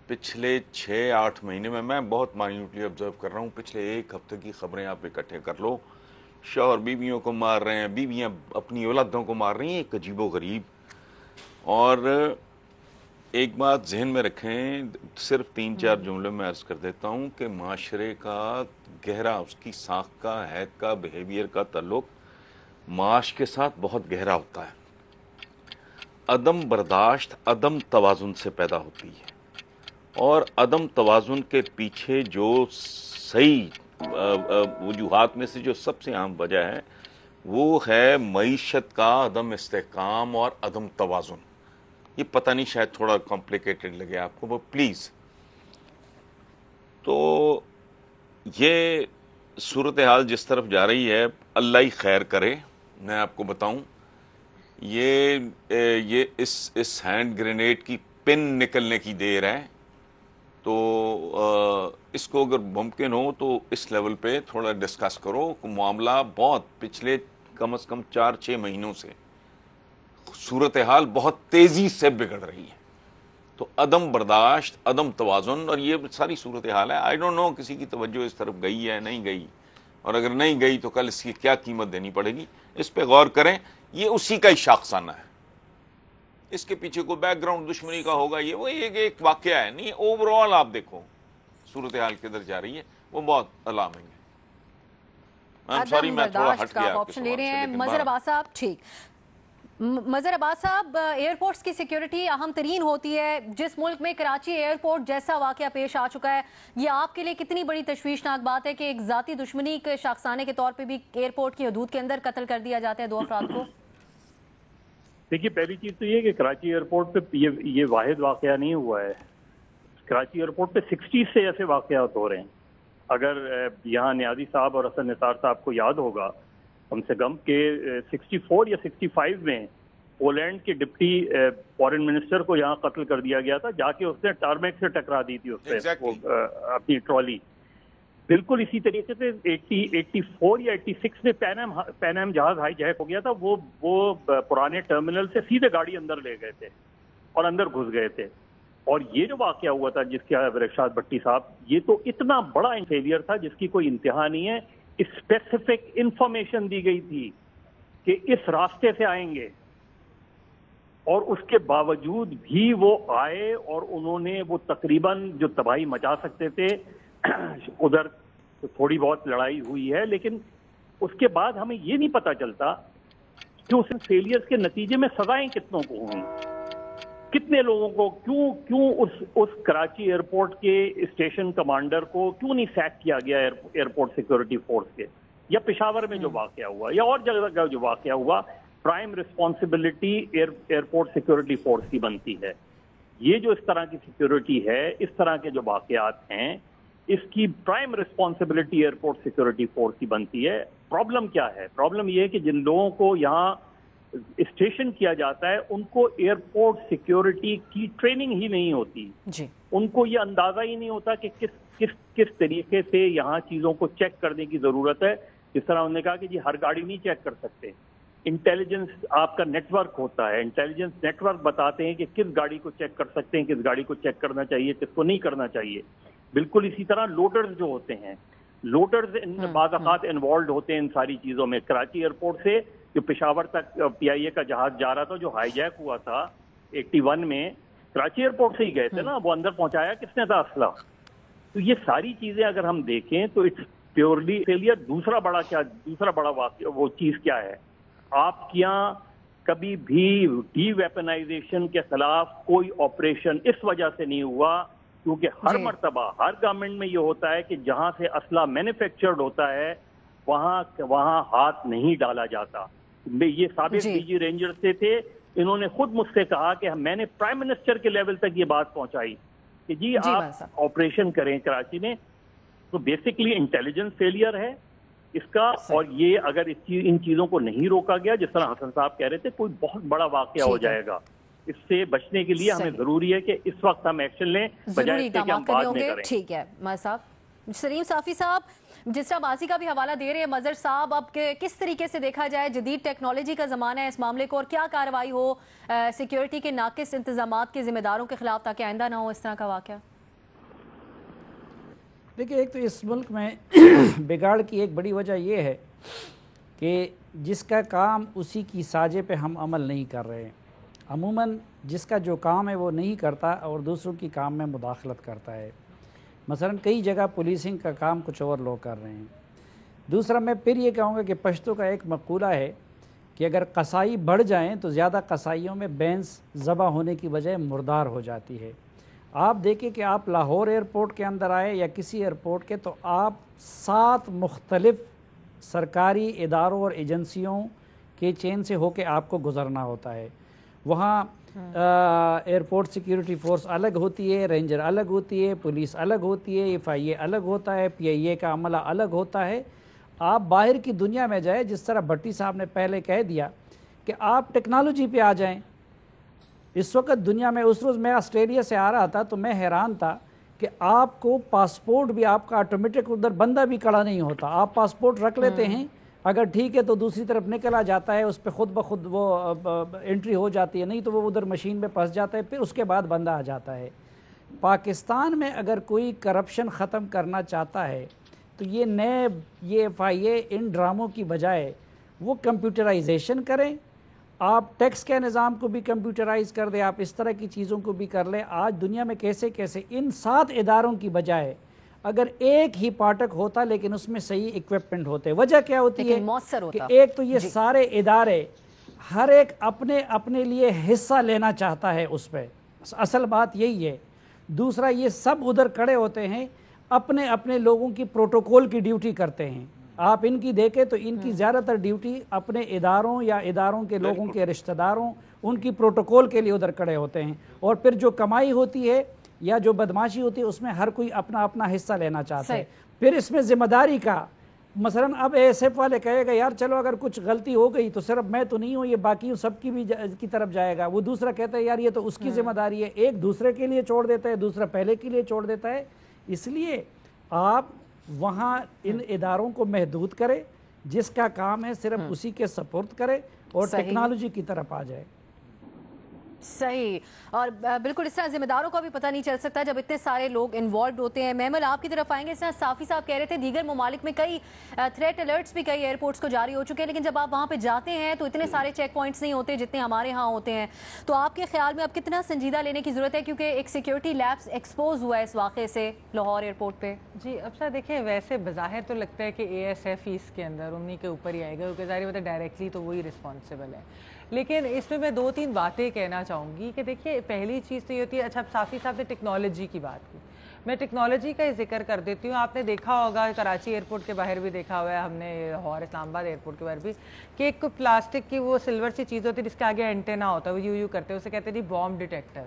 پچھلے 6-8 مہینے میں بہت مائنیوٹلی آبزرو کر رہا ہوں. پچھلے 1 ہفتے کی خبریں آپ اکٹھے کر لو. شوہر بیویوں کو مار رہے ہیں, بیویاں اپنی اولادوں کو مار رہی ہیں, ایک عجیب و غریب. اور ایک بات ذہن میں رکھیں, صرف 3-4 جملے میں عرض کر دیتا ہوں کہ معاشرے کا گہرا اس کی ساخت کا حید کا بیہیویئر کا تعلق معاش کے ساتھ بہت گہرا ہوتا ہے. عدم برداشت عدم توازن سے پیدا ہوتی ہے اور عدم توازن کے پیچھے جو صحیح وجوہات میں سے جو سب سے عام وجہ ہے وہ ہے معیشت کا عدم استحکام اور عدم توازن. یہ پتہ نہیں شاید تھوڑا کمپلیکیٹڈ لگے آپ کو, وہ پلیز. تو یہ صورتحال جس طرف جا رہی ہے اللہ ہی خیر کرے. میں آپ کو بتاؤں یہ اس ہینڈ گرینیڈ کی پن نکلنے کی دیر ہے. تو اس کو اگر ممکن ہو تو اس لیول پہ تھوڑا ڈسکس کرو. معاملہ بہت پچھلے کم از کم 4-6 مہینوں سے صورتحال بہت تیزی سے بگڑ رہی ہے. تو عدم برداشت عدم توازن اور یہ ساری صورتحال ہے. آئی ڈونٹ نو کسی کی توجہ اس طرف گئی ہے نہیں گئی, اور اگر نہیں گئی تو کل اس کی کیا قیمت دینی پڑے گی, اس پہ غور کریں. یہ اسی کا ہی شاخسانہ ہے. اس کے پیچھے کوئی بیک گراؤنڈ دشمنی کا ہوگا, یہ وہ ایک واقعہ ہے نہیں. اوورآل آپ دیکھو صورتحال کدھر جا رہی ہے وہ بہت الارمنگ ہے. سوری میں تھوڑا ہٹ گیا آپشن لے رہے ہیں. مظہر عباس صاحب ٹھیک. مظہر عباس صاحب ایئرپورٹس کی سیکیورٹی اہم ترین ہوتی ہے. جس ملک میں کراچی ایئرپورٹ جیسا واقعہ پیش آ چکا ہے, یہ آپ کے لیے کتنی بڑی تشویشناک بات ہے کہ ایک ذاتی دشمنی کے شاخسانے کے طور پہ بھی ایئرپورٹ کی حدود کے اندر قتل کر دیا جاتا ہے 2 افراد کو؟ دیکھیے پہلی چیز تو یہ کہ کراچی ایئرپورٹ پہ یہ واحد واقعہ نہیں ہوا ہے. کراچی ایئرپورٹ پہ 60 سے ایسے واقعات ہو رہے ہیں. اگر یہاں نیازی صاحب اور حسن نثار صاحب کو یاد ہوگا کم سے کم کہ 64 یا 65 میں پولینڈ کے ڈپٹی فورن منسٹر کو یہاں قتل کر دیا گیا تھا, جا کے اس نے ٹارمیک سے ٹکرا دی تھی اس سے اپنی ٹرالی. بالکل اسی طریقے سے 84 یا 86 میں پین ایم جہاز ہائی جیک ہو گیا تھا. وہ پرانے ٹرمینل سے سیدھے گاڑی اندر لے گئے تھے اور اندر گھس گئے تھے. اور یہ جو واقعہ ہوا تھا جس کا رشاد بھٹی صاحب، یہ تو اتنا بڑا فیلئر تھا جس کی کوئی انتہا نہیں ہے. اسپیسیفک انفارمیشن دی گئی تھی کہ اس راستے سے آئیں گے، اور اس کے باوجود بھی وہ آئے اور انہوں نے وہ تقریباً جو تباہی مچا سکتے تھے ادھر تھوڑی بہت لڑائی ہوئی ہے، لیکن اس کے بعد ہمیں یہ نہیں پتا چلتا کہ اس فیلئر کے نتیجے میں سزائیں کتنوں کو ہوئیں، کتنے لوگوں کو کیوں اس کراچی ایئرپورٹ کے اسٹیشن کمانڈر کو کیوں نہیں سیک کیا گیا ایئرپورٹ سیکورٹی فورس کے، یا پشاور میں جو واقعہ ہوا یا اور جگہ کا جو واقعہ ہوا. Prime responsibility airport security force کی بنتی ہے. یہ جو اس طرح کی سیکورٹی ہے، اس طرح کے جو واقعات ہیں، اس کی prime responsibility airport security force کی بنتی ہے. پرابلم کیا ہے؟ پرابلم یہ ہے کہ جن لوگوں کو یہاں اسٹیشن کیا جاتا ہے ان کو ایئرپورٹ سیکورٹی کی ٹریننگ ہی نہیں ہوتی جی. ان کو یہ اندازہ ہی نہیں ہوتا کہ کس طریقے سے یہاں چیزوں کو چیک کرنے کی ضرورت ہے. جس طرح انہوں نے کہا کہ جی ہر گاڑی نہیں چیک کر سکتے. انٹیلیجنس آپ کا نیٹ ورک ہوتا ہے، انٹیلیجنس نیٹ ورک بتاتے ہیں کہ کس گاڑی کو چیک کر سکتے ہیں، کس گاڑی کو چیک کرنا چاہیے، کس کو نہیں کرنا چاہیے. بالکل اسی طرح لوڈرز جو ہوتے ہیں، لوڈرز بعض اوقات انوالوڈ ہوتے ہیں ان ساری چیزوں میں. کراچی ایئرپورٹ سے جو پشاور تک PIA کا جہاز جا رہا تھا جو ہائی جیک ہوا تھا 81 میں، کراچی ایئرپورٹ سے ہی گئے تھے نا، وہ اندر پہنچایا کس نے تھا؟ اسلحہ. تو یہ ساری چیزیں اگر ہم دیکھیں تو اٹس پیورلی فیلئر. دوسرا بڑا واقعہ وہ چیز کیا ہے؟ آپ کے یہاں کبھی بھی ڈی ویپنائزیشن کے خلاف کوئی آپریشن اس وجہ سے نہیں ہوا کیونکہ ہر مرتبہ ہر گورنمنٹ میں یہ ہوتا ہے کہ جہاں سے اسلحہ مینوفیکچرڈ ہوتا ہے وہاں ہاتھ نہیں ڈالا جاتا. یہ سابق DG رینجر سے تھے، انہوں نے خود مجھ سے کہا کہ میں نے پرائم منسٹر کے لیول تک یہ بات پہنچائی کہ جی آپ آپریشن کریں کراچی میں. تو بیسکلی انٹیلیجنس فیلئر ہے اس کا، اور یہ اگر ان چیزوں کو نہیں روکا گیا جس طرح حسن صاحب کہہ رہے تھے کوئی بہت بڑا واقعہ ہو جائے گا. اس سے بچنے کے لیے ہمیں ضروری ہے کہ اس وقت ہم ایکشن لیں بجائے کہ ہم بعد میں کریں. ٹھیک ہے ماہر صاحب. سلیم صافی صاحب، جس طرح ماضی کا بھی حوالہ دے رہے ہیں مظہر صاحب، اب کس طریقے سے دیکھا جائے جدید ٹیکنالوجی کا زمانہ ہے اس معاملے کو، اور کیا کارروائی ہو سیکیورٹی کے ناقص انتظامات کے ذمہ داروں کے خلاف تاکہ آئندہ نہ ہو اس طرح کا واقعہ؟ دیکھیں، ایک تو اس ملک میں بگاڑ کی ایک بڑی وجہ یہ ہے کہ جس کا کام اسی کی ساجے پہ ہم عمل نہیں کر رہے ہیں. عموماً جس کا جو کام ہے وہ نہیں کرتا اور دوسروں کی کام میں مداخلت کرتا ہے. مثلاً کئی جگہ پولیسنگ کا کام کچھ اور لوگ کر رہے ہیں. دوسرا میں پھر یہ کہوں گا کہ پشتو کا ایک مقولہ ہے کہ اگر قصائی بڑھ جائیں تو زیادہ قصائیوں میں بینس ذبح ہونے کی بجائے مردار ہو جاتی ہے. آپ دیکھیں کہ آپ لاہور ایئرپورٹ کے اندر آئے یا کسی ایئرپورٹ کے، تو آپ 7 مختلف سرکاری اداروں اور ایجنسیوں کے چین سے ہو کے آپ کو گزرنا ہوتا ہے. وہاں ایئرپورٹ سیکیورٹی فورس الگ ہوتی ہے، رینجر الگ ہوتی ہے، پولیس الگ ہوتی ہے، FIA الگ ہوتا ہے، PIA کا عملہ الگ ہوتا ہے. آپ باہر کی دنیا میں جائیں، جس طرح بھٹی صاحب نے پہلے کہہ دیا کہ آپ ٹیکنالوجی پہ آ جائیں. اس وقت دنیا میں، اس روز میں آسٹریلیا سے آ رہا تھا تو میں حیران تھا کہ آپ کو پاسپورٹ بھی آپ کا آٹومیٹک ادھر بندہ بھی کھڑا نہیں ہوتا. آپ پاسپورٹ رکھ لیتے ہیں، اگر ٹھیک ہے تو دوسری طرف نکل آ جاتا ہے، اس پہ خود بخود وہ انٹری ہو جاتی ہے، نہیں تو وہ ادھر مشین میں پھنس جاتا ہے، پھر اس کے بعد بندہ آ جاتا ہے. پاکستان میں اگر کوئی کرپشن ختم کرنا چاہتا ہے تو یہ FIA ان ڈراموں کی بجائے وہ کمپیوٹرائزیشن کریں. آپ ٹیکس کے نظام کو بھی کمپیوٹرائز کر دیں، آپ اس طرح کی چیزوں کو بھی کر لیں. آج دنیا میں کیسے ان 7 اداروں کی بجائے اگر ایک ہی پاٹک ہوتا لیکن اس میں صحیح اکوپمنٹ ہوتے. وجہ کیا ہوتی ہے کہ ایک تو یہ سارے ادارے ہر ایک اپنے لیے حصہ لینا چاہتا ہے اس پہ، اصل بات یہی ہے. دوسرا یہ سب ادھر کھڑے ہوتے ہیں، اپنے لوگوں کی پروٹوکول کی ڈیوٹی کرتے ہیں. آپ ان کی دیکھیں تو ان کی زیادہ تر ڈیوٹی اپنے اداروں یا اداروں کے لوگوں کے رشتہ داروں ان کی پروٹوکول کے لیے ادھر کھڑے ہوتے ہیں. اور پھر جو کمائی ہوتی ہے یا جو بدماشی ہوتی ہے اس میں ہر کوئی اپنا حصہ لینا چاہتا ہے. پھر اس میں ذمہ داری کا مثلا اب ASF والے کہے گا یار چلو اگر کچھ غلطی ہو گئی تو صرف میں تو نہیں ہوں، یہ باقی سب کی بھی کی طرف جائے گا. وہ دوسرا کہتا ہے یار یہ تو اس کی ذمہ داری ہے، ایک دوسرے کے لیے چھوڑ دیتا ہے، دوسرا پہلے کے لیے چھوڑ دیتا ہے. اس لیے آپ وہاں ان اداروں کو محدود کرے، جس کا کام ہے صرف اسی کے سپورٹ کرے اور ٹیکنالوجی کی طرف آ جائے. صحیح. اور بالکل اس طرح ذمہ داروں کا بھی پتہ نہیں چل سکتا جب اتنے سارے لوگ انوالوڈ ہوتے ہیں. محمل آپ کی طرف آئیں گے. اس طرح صافی صاحب کہہ رہے تھے دیگر ممالک میں کئی تھریٹ الرٹس بھی کئی ایئرپورٹس کو جاری ہو چکے ہیں, لیکن جب آپ وہاں پہ جاتے ہیں تو اتنے سارے چیک پوائنٹس نہیں ہوتے جتنے ہمارے ہاں ہوتے ہیں. تو آپ کے خیال میں اب کتنا سنجیدہ لینے کی ضرورت ہے, کیونکہ ایک سیکیورٹی لیپس ایکسپوز ہوا ہے اس واقعے سے لاہور ایئرپورٹ پہ؟ جی اب سر دیکھیں, ویسے بظاہر تو لگتا ہے کہ اے ایس ایف ہی اس کے اندر انہی کے اوپر ہی آئے گا, کیونکہ ظاہر بات ہے ڈائریکٹلی تو وہی رسپانسبل ہے. لیکن اس میں دو تین باتیں کہنا چاہوں گی کہ دیکھیے پہلی چیز تو یہ ہوتی ہے, اچھا صافی صاحب نے ٹیکنالوجی کی بات کی, میں ٹیکنالوجی کا ذکر کر دیتی ہوں. آپ نے دیکھا ہوگا کراچی ایئرپورٹ کے باہر بھی دیکھا ہوا ہے ہم نے, لاہور اسلام آباد ایئرپورٹ کے باہر بھی, کہ ایک پلاسٹک کی وہ سلور سی چیز ہوتی ہے جس کے آگے اینٹینا ہوتا ہے, وہ یو کرتے ہیں, اسے کہتے ہیں بام ڈیٹیکٹر.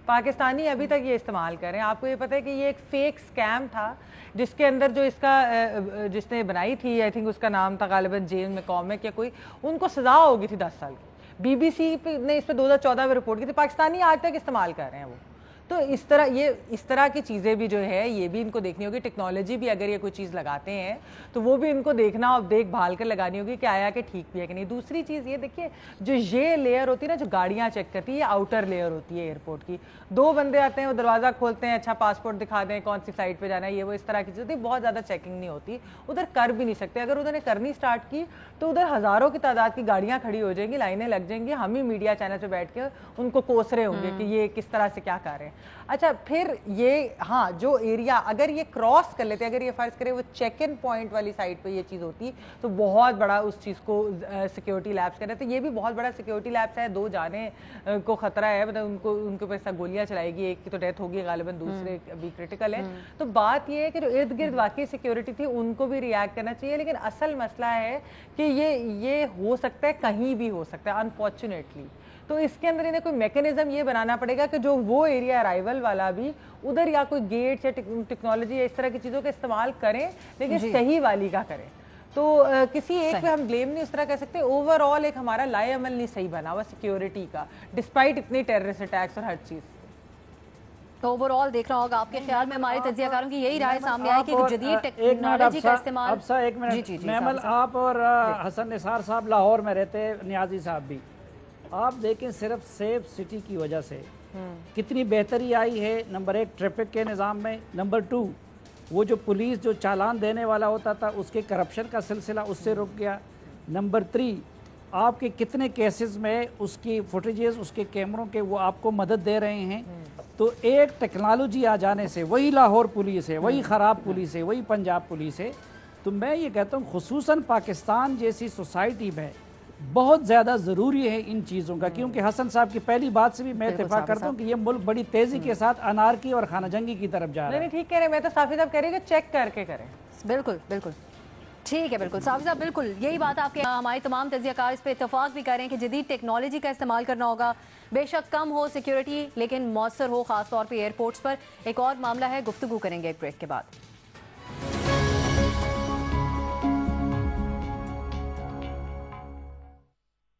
پاکستانی ابھی تک یہ استعمال کر رہے ہیں. آپ کو یہ پتہ ہے کہ یہ ایک فیک اسکیم تھا جس کے اندر جو اس کا جس نے بنائی تھی, آئی تھنک اس کا نام تھا غالباً جیل میں کامک یا کوئی, ان کو سزا ہو گئی تھی 10 سال کی. بی بی سی نے اس پہ 2014 میں رپورٹ کی تھی. پاکستانی آج تک استعمال کر رہے ہیں وہ. تو اس طرح کی چیزیں بھی جو ہے یہ بھی ان کو دیکھنی ہوگی. ٹیکنالوجی بھی اگر یہ کوئی چیز لگاتے ہیں تو وہ بھی ان کو دیکھنا اور دیکھ بھال کر لگانی ہوگی کہ آیا کہ ٹھیک بھی ہے کہ نہیں. دوسری چیز یہ دیکھیے, جو یہ لیئر ہوتی ہے نا جو گاڑیاں چیک کرتی ہے, یہ آؤٹر لیئر ہوتی ہے ایئرپورٹ کی. 2 بندے آتے ہیں, وہ دروازہ کھولتے ہیں, اچھا پاسپورٹ دکھا دیں, کون سی فلائٹ پہ جانا ہے, یہ وہ اس طرح کی چیز ہوتی ہے. بہت زیادہ چیکنگ نہیں ہوتی, ادھر کر بھی نہیں سکتے. اگر ادھر نے کرنی اسٹارٹ کی تو ادھر ہزاروں کی تعداد کی گاڑیاں کھڑی ہو جائیں گی, لائنیں لگ جائیں گی, ہم ہی میڈیا چینل پہ بیٹھ کے ان کو کوس رہے ہوں گے کہ یہ کس طرح سے کیا کر رہے ہیں. اچھا پھر یہ ہاں جو ایریا اگر یہ کراس کر لیتے, اگر یہ فرض کرے وہ چیک ان پوائنٹ والی سائٹ پہ یہ چیز ہوتی تو بہت بڑا اس چیز کو سیکیورٹی لیپس کر رہے تھے. یہ بھی بہت بڑا سیکیورٹی لیپس ہے, 2 جانیں کو خطرہ ہے, مطلب ان کے اوپر گولیاں چلائے گی, ایک کی تو ڈیتھ ہوگی غالباً, دوسرے ابھی کرٹیکل ہے. تو بات یہ ہے کہ جو ارد گرد واقعی سیکیورٹی تھی ان کو بھی ریئیکٹ کرنا چاہیے. لیکن اصل مسئلہ ہے کہ یہ ہو سکتا ہے, کہیں بھی ہو سکتا ہے انفارچونیٹلی. تو اس کے اندر انہیں کوئی میکنزم یہ بنانا پڑے گا کہ جو وہ ایریا ارائیول والا بھی ادھر یا کوئی گیٹ یا ٹیکنالوجی یا اس طرح کی چیزوں کا استعمال کریں, لیکن صحیح والی کا کریں. تو کسی ایک پہ ہم بلیم نہیں اس طرح کہہ سکتے. اوور آل ایک ہمارا لائے عمل نہیں صحیح بنا ہوا سیکیورٹی کا, ڈسپائٹ اتنی ٹیررسٹ اٹیکس اور ہر چیز. تو اوور آل دیکھ رہا ہوگا آپ کے خیال میں ہمارے تجزیہ کاروں کی یہی رائے سامنے آئی کہ جدید ٹیکنالوجی کا استعمال. اب سا ایک منٹ محمل, آپ اور حسن نثار صاحب لاہور میں رہتے, نیازی صاحب بھی, آپ دیکھیں صرف سیف سٹی کی وجہ سے کتنی بہتری آئی ہے. نمبر 1 ٹریفک کے نظام میں, نمبر 2 وہ جو پولیس جو چالان دینے والا ہوتا تھا اس کے کرپشن کا سلسلہ اس سے رک گیا. نمبر 3 آپ کے کتنے کیسز میں اس کی فوٹیجز اس کے کیمروں کے وہ آپ کو مدد دے رہے ہیں. تو ایک ٹیکنالوجی آ جانے سے وہی لاہور پولیس ہے, وہی خراب پولیس ہے, وہی پنجاب پولیس ہے. تو میں یہ کہتا ہوں خصوصاً پاکستان جیسی سوسائٹی میں بہت زیادہ ضروری ہے ان چیزوں کا, کیونکہ حسن صاحب کی پہلی بات سے بھی میں اتفاق کرتا ہوں کہ یہ ملک بڑی تیزی کے ساتھ انارکی اور خانہ جنگی کی طرف جا رہا ہے. نہیں ٹھیک کہہ رہے ہیں, میں تو صافی صاحب کہہ رہی ہوں کہ چیک کر کے کریں. بالکل بالکل ٹھیک ہے, بالکل صافی صاحب بالکل یہی بات آپ کے ہمارے تمام تجزیہ کار اس پہ اتفاق بھی کریں کہ جدید ٹیکنالوجی کا استعمال کرنا ہوگا. بے شک کم ہو سیکیورٹی لیکن مؤثر ہو, خاص طور پہ ایئرپورٹس پر. ایک اور معاملہ ہے, گفتگو کریں گے ایک بریک کے بعد.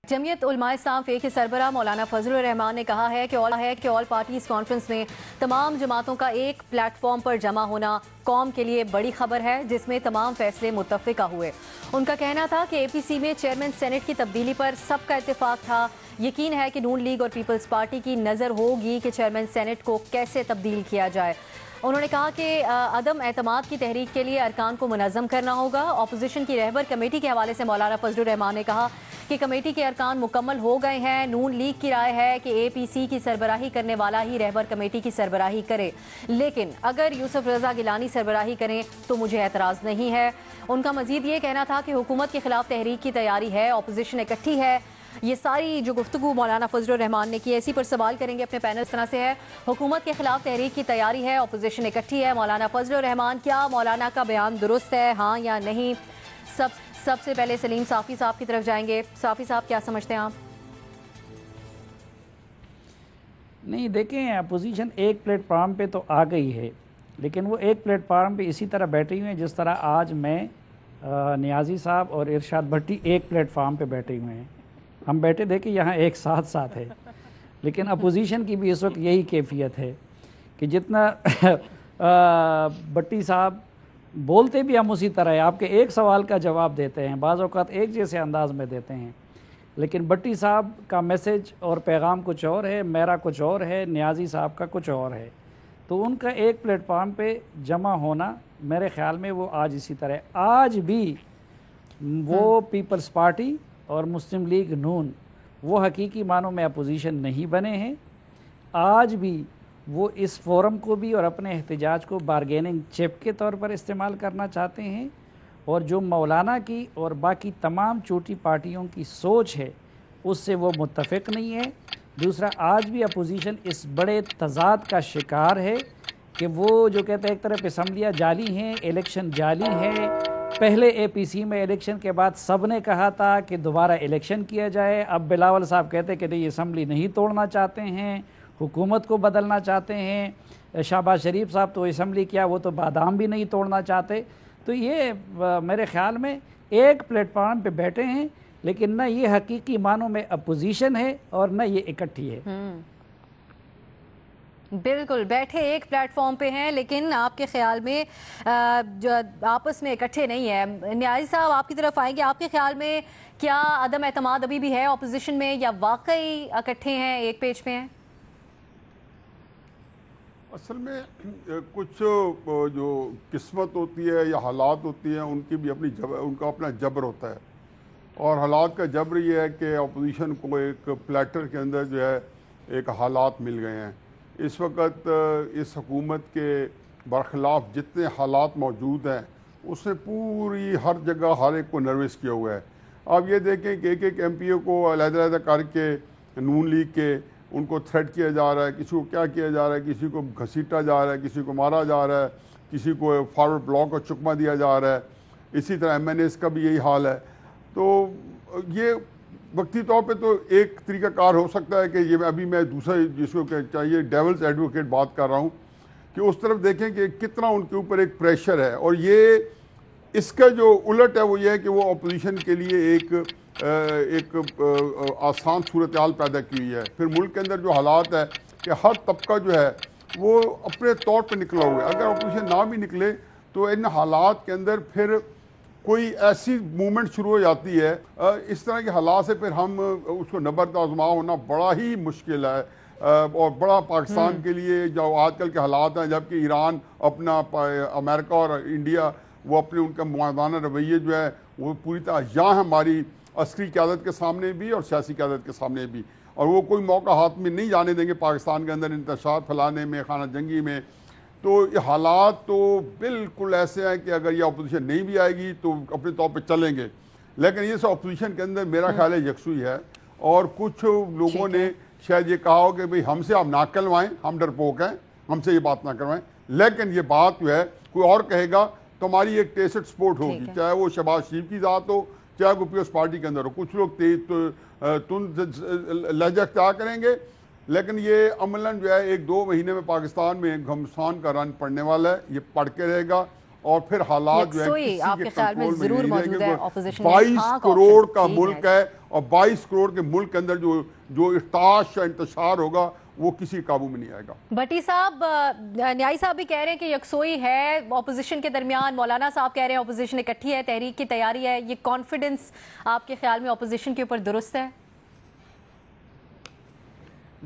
جمعیت علماء اسلام فے کے سربراہ مولانا فضل الرحمان نے کہا ہے کہ آل پارٹیز کانفرنس میں تمام جماعتوں کا ایک پلیٹ فارم پر جمع ہونا قوم کے لیے بڑی خبر ہے, جس میں تمام فیصلے متفقہ ہوئے. ان کا کہنا تھا کہ اے پی سی میں چیئرمین سینٹ کی تبدیلی پر سب کا اتفاق تھا. یقین ہے کہ نون لیگ اور پیپلز پارٹی کی نظر ہوگی کہ چیئرمین سینٹ کو کیسے تبدیل کیا جائے. انہوں نے کہا کہ عدم اعتماد کی تحریک کے لیے ارکان کو منظم کرنا ہوگا. اپوزیشن کی رہبر کمیٹی کے حوالے سے مولانا فضل الرحمان نے کہا کہ کمیٹی کے ارکان مکمل ہو گئے ہیں. نون لیگ کی رائے ہے کہ اے پی سی کی سربراہی کرنے والا ہی رہبر کمیٹی کی سربراہی کرے, لیکن اگر یوسف رضا گیلانی سربراہی کریں تو مجھے اعتراض نہیں ہے. ان کا مزید یہ کہنا تھا کہ حکومت کے خلاف تحریک کی تیاری ہے, اپوزیشن اکٹھی ہے. یہ ساری جو گفتگو مولانا فضل الرحمان نے کی, اسی پر سوال کریں گے اپنے پینل. اس طرح سے ہے, حکومت کے خلاف تحریک کی تیاری ہے, اپوزیشن اکٹھی ہے. مولانا فضل الرحمان, کیا مولانا کا بیان درست ہے, ہاں یا نہیں؟ سب سے پہلے سلیم صافی صاحب کی طرف جائیں گے. صافی صاحب کیا سمجھتے ہیں آپ؟ نہیں دیکھیں, اپوزیشن ایک پلیٹ فارم پہ تو آ گئی ہے, لیکن وہ ایک پلیٹ فارم پہ اسی طرح بیٹھے ہوئے ہیں جس طرح آج میں نیازی صاحب اور ارشاد بھٹی ایک پلیٹ فارم پہ بیٹھے ہوئے ہیں. ہم بیٹھے دیکھیں یہاں ایک ساتھ ہے, لیکن اپوزیشن کی بھی اس وقت یہی کیفیت ہے کہ جتنا بھٹی صاحب بولتے بھی ہم اسی طرح ہے, آپ کے ایک سوال کا جواب دیتے ہیں, بعض اوقات ایک جیسے انداز میں دیتے ہیں, لیکن بٹی صاحب کا میسج اور پیغام کچھ اور ہے، میرا کچھ اور ہے، نیازی صاحب کا کچھ اور ہے. تو ان کا ایک پلیٹ فارم پہ جمع ہونا میرے خیال میں وہ آج اسی طرح، آج بھی وہ پیپلز پارٹی اور مسلم لیگ نون وہ حقیقی معنوں میں اپوزیشن نہیں بنے ہیں. آج بھی وہ اس فورم کو بھی اور اپنے احتجاج کو بارگیننگ چپ کے طور پر استعمال کرنا چاہتے ہیں، اور جو مولانا کی اور باقی تمام چھوٹی پارٹیوں کی سوچ ہے اس سے وہ متفق نہیں ہے. دوسرا، آج بھی اپوزیشن اس بڑے تضاد کا شکار ہے کہ وہ جو کہتے ہیں ایک طرف اسمبلیاں جعلی ہیں، الیکشن جعلی ہے. پہلے اے پی سی میں الیکشن کے بعد سب نے کہا تھا کہ دوبارہ الیکشن کیا جائے، اب بلاول صاحب کہتے کہ نہیں اسمبلی نہیں توڑنا چاہتے ہیں، حکومت کو بدلنا چاہتے ہیں. شہباز شریف صاحب تو اسمبلی کیا، وہ تو بادام بھی نہیں توڑنا چاہتے. تو یہ میرے خیال میں ایک پلیٹ فارم پہ بیٹھے ہیں، لیکن نہ یہ حقیقی معنوں میں اپوزیشن ہے اور نہ یہ اکٹھی ہے. بالکل، بیٹھے ایک پلیٹ فارم پہ ہیں لیکن آپ کے خیال میں آپس میں اکٹھے نہیں ہیں. نیازی صاحب آپ کی طرف آئیں گے. آپ کے خیال میں کیا عدم اعتماد ابھی بھی ہے اپوزیشن میں، یا واقعی اکٹھے ہیں، ایک پیج پہ ہیں؟ اصل میں کچھ جو قسمت ہوتی ہے یا حالات ہوتی ہیں ان کی بھی ان کا اپنا جبر ہوتا ہے، اور حالات کا جبر یہ ہے کہ اپوزیشن کو ایک پلیٹر کے اندر جو ہے ایک حالات مل گئے ہیں. اس وقت اس حکومت کے برخلاف جتنے حالات موجود ہیں اس نے پوری ہر جگہ ہر ایک کو نروس کیا ہوا ہے. آپ یہ دیکھیں کہ ایک ایم پی او کو علیحدہ علیحدہ کر کے نون لیگ کے ان کو تھریٹ کیا جا رہا ہے، کسی کو کیا کیا جا رہا ہے، کسی کو گھسیٹا جا رہا ہے، کسی کو مارا جا رہا ہے، کسی کو فارورڈ بلاک کا چکمہ دیا جا رہا ہے. اسی طرح ایم این ایس کا بھی یہی حال ہے. تو یہ وقتی طور پہ تو ایک طریقہ کار ہو سکتا ہے کہ یہ ابھی میں دوسرا جس کو چاہیے ڈیولز ایڈوکیٹ بات کر رہا ہوں کہ اس طرف دیکھیں کہ کتنا ان کے اوپر ایک پریشر ہے، اور یہ اس کا جو الٹ ہے وہ یہ ہے کہ وہ اپوزیشن کے لیے ایک آسان صورتحال پیدا کی ہوئی ہے. پھر ملک کے اندر جو حالات ہے کہ ہر طبقہ جو ہے وہ اپنے طور پہ نکلا ہوا ہے. اگر اپوزیشن نہ بھی نکلے تو ان حالات کے اندر پھر کوئی ایسی موومنٹ شروع ہو جاتی ہے. اس طرح کے حالات سے پھر ہم اس کو نبرد آزما ہونا بڑا ہی مشکل ہے، اور بڑا پاکستان کے لیے جو آج کل کے حالات ہیں، جبکہ ایران اپنا امریکہ اور انڈیا وہ اپنے ان کا موازنہ رویے جو ہے وہ پوری طرح یہاں ہماری عسکری قیادت کے سامنے بھی اور سیاسی قیادت کے سامنے بھی، اور وہ کوئی موقع ہاتھ میں نہیں جانے دیں گے پاکستان کے اندر انتشار پھیلانے میں، خانہ جنگی میں. تو یہ حالات تو بالکل ایسے ہیں کہ اگر یہ اپوزیشن نہیں بھی آئے گی تو اپنے طور پہ چلیں گے. لیکن یہ سب اپوزیشن کے اندر میرا خیال ہے یکسوئی ہے، اور کچھ لوگوں نے شاید یہ کہا ہو کہ بھئی ہم سے آپ نہ کلوائیں، ہم ڈرپوک ہیں، ہم سے یہ بات نہ کروائیں. لیکن یہ بات جو ہے کوئی اور کہے گا تو ہماری ایک ٹیسٹ سپورٹ ہوگی، چاہے وہ شہباز شریف کی ذات ہو، چاہے وہ پیپلز پارٹی کے اندر ہو. کچھ لوگ تند لہجہ اختیار کریں گے، لیکن یہ عملاً جو ہے 1-2 مہینے میں پاکستان میں گھمسان کا رن پڑنے والا ہے. یہ پڑھ کے رہے گا، اور پھر حالات جو ہے کسی کے کنٹرول میں نہیں رہیں گے. 22 کروڑ کا ملک ہے، اور 22 کروڑ کے ملک کے اندر جو ارتعاش یا انتشار ہوگا وہ کسی قابو میں نہیں آئے گا. بٹی صاحب، نیائی صاحب بھی کہہ رہے ہیں کہ یکسوئی ہے اپوزیشن کے درمیان، مولانا صاحب کہہ رہے ہیں اپوزیشن اکٹھی ہے، تحریک کی تیاری ہے. یہ کانفیڈنس آپ کے خیال میں اپوزیشن کے اوپر درست ہے؟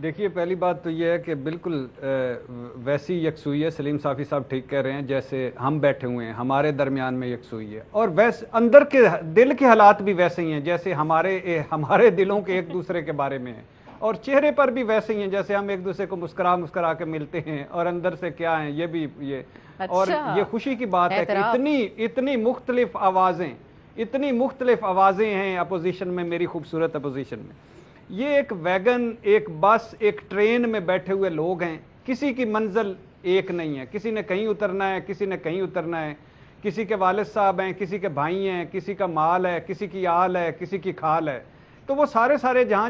دیکھیے، پہلی بات تو یہ ہے کہ بالکل ویسی یکسوئی ہے. سلیم صافی صاحب ٹھیک کہہ رہے ہیں، جیسے ہم بیٹھے ہوئے ہیں ہمارے درمیان میں یکسوئی ہے، اور ویسے اندر کے دل کے حالات بھی ویسے ہی ہیں جیسے ہمارے دلوں کے ایک دوسرے کے بارے میں ہیں، اور چہرے پر بھی ویسے ہی ہیں جیسے ہم ایک دوسرے کو مسکرا کے ملتے ہیں، اور اندر سے کیا ہیں یہ بھی اور یہ خوشی کی بات ہے کہ اتنی مختلف آوازیں ہیں اپوزیشن میں، میری خوبصورت اپوزیشن میں. یہ ایک ویگن، ایک بس، ایک ٹرین میں بیٹھے ہوئے لوگ ہیں. کسی کی منزل ایک نہیں ہے، کسی نے کہیں اترنا ہے، کسی نے کہیں اترنا ہے. کسی کے والد صاحب ہیں، کسی کے بھائی ہیں، کسی کا مال ہے، کسی کی آل ہے، کسی کی کھال ہے. تو وہ سارے جہاں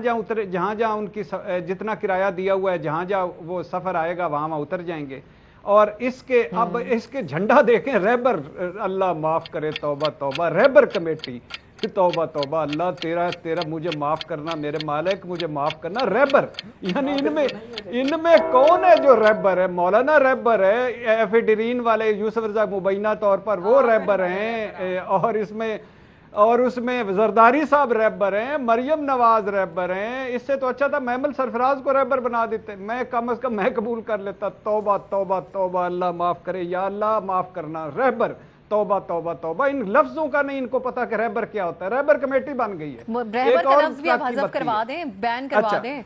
ان کی جتنا کرایہ دیا ہوا ہے، جہاں وہ سفر آئے گا وہاں اتر جائیں گے. اور اس کے جھنڈا دیکھیں، رہبر، اللہ معاف کرے، توبہ توبہ، رہبر کمیٹی، توبہ توبہ، اللہ تیرا مجھے معاف کرنا، میرے مالک مجھے معاف کرنا. رہبر، یعنی ان میں کون ہے جو رہبر ہے؟ مولانا رہبر ہے، ایف ڈرین والے یوسف رضا مبینہ طور پر وہ رہبر ہیں، اور اس میں اور اس میں زرداری صاحب رہبر ہیں, مریم نواز رہبر ہیں. اس سے تو اچھا تھا میمل سرفراز کو رہبر بنا دیتے, میں کم از کم میں قبول کر لیتا. توبہ توبہ توبہ, اللہ معاف کرے, یا اللہ معاف کرنا. رہبر, توبہ توبہ توبہ, ان لفظوں کا نہیں ان کو پتا کہ رہبر کیا ہوتا ہے. رہبر کمیٹی بن گئی ہے. رہبر کا لفظ بھی اب حذف کروا دیں, بین کروا دیں.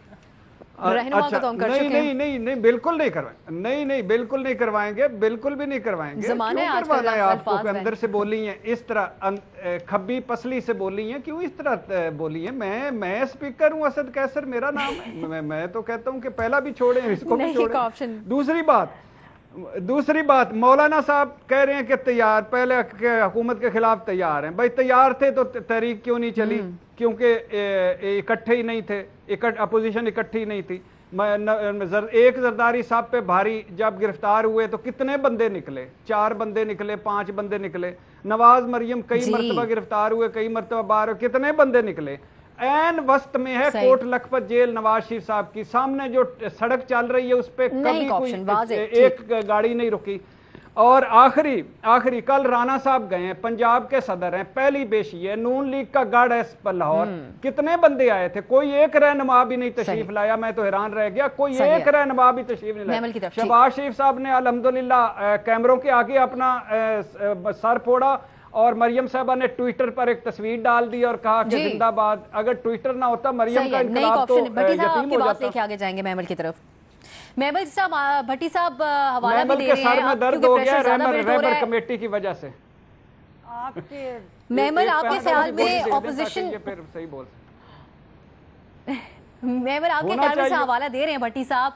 رہنما کو تو ہم کر چکے ہیں. نہیں بالکل نہیں کروائیں, نہیں بالکل نہیں کروائیں گے, بالکل بھی نہیں کروائیں گے. زمانے کیوں کروانا ہے آپ کو, اندر سے بولی ہیں اس طرح, کھبی پسلی سے بولی ہیں, کیوں اس طرح بولی ہیں؟ میں اسپیکر ہوں, اسد قیصر میرا نام ہے. میں تو کہتا ہوں کہ پہلا بھی چھوڑیں, اس کو بھی چھوڑیں. دوسری بات, مولانا صاحب کہہ رہے ہیں کہ تیار, پہلے حکومت کے خلاف تیار ہیں. بھائی تیار تھے تو تحریک کیوں نہیں چلی؟ کیونکہ اکٹھے ہی نہیں تھے, اپوزیشن اکٹھی نہیں تھی. ایک زرداری صاحب پہ بھاری جب گرفتار ہوئے تو کتنے بندے نکلے؟ 4 بندے نکلے, 5 بندے نکلے. نواز مریم کئی مرتبہ گرفتار ہوئے, کئی مرتبہ باہر ہوئے, کتنے بندے نکلے؟ این وسط میں ہے کوٹ لکھپت جیل نواز شریف صاحب کی, سامنے جو سڑک چل رہی ہے اس پہ کبھی کوئی ایک گاڑی نہیں رکی. اور آخری کل رانا صاحب گئے ہیں, پنجاب کے صدر ہیں, پہلی پیشی ہے, نون لیگ کا گڑھ ہے لاہور. کتنے بندے آئے تھے؟ کوئی ایک رہنما بھی نہیں تشریف لایا. میں تو حیران رہ گیا, کوئی ایک رہنما بھی تشریف نہیں لایا. شہباز شریف صاحب نے الحمدللہ کیمروں کے آگے اپنا سر پھوڑا, اور مریم صاحبہ نے ٹویٹر پر ایک تصویر ڈال دی اور کہا کہ زندہ باد. اگر ٹویٹر نہ ہوتا مریم کا انقلاب تو یتیم ہو جاتا. لے کے آگے جائیں گے میمل کی طرف. میمل صاحب, بھٹی صاحب حوالہ بھی دے رہے ہیں, سر میں درد ہو گیا رہبر کمیٹی کی وجہ سے. میمل آپ کے خیال میں اپوزیشن, میمل آپ کے خیال میں سے حوالہ دے رہے ہیں بھٹی صاحب,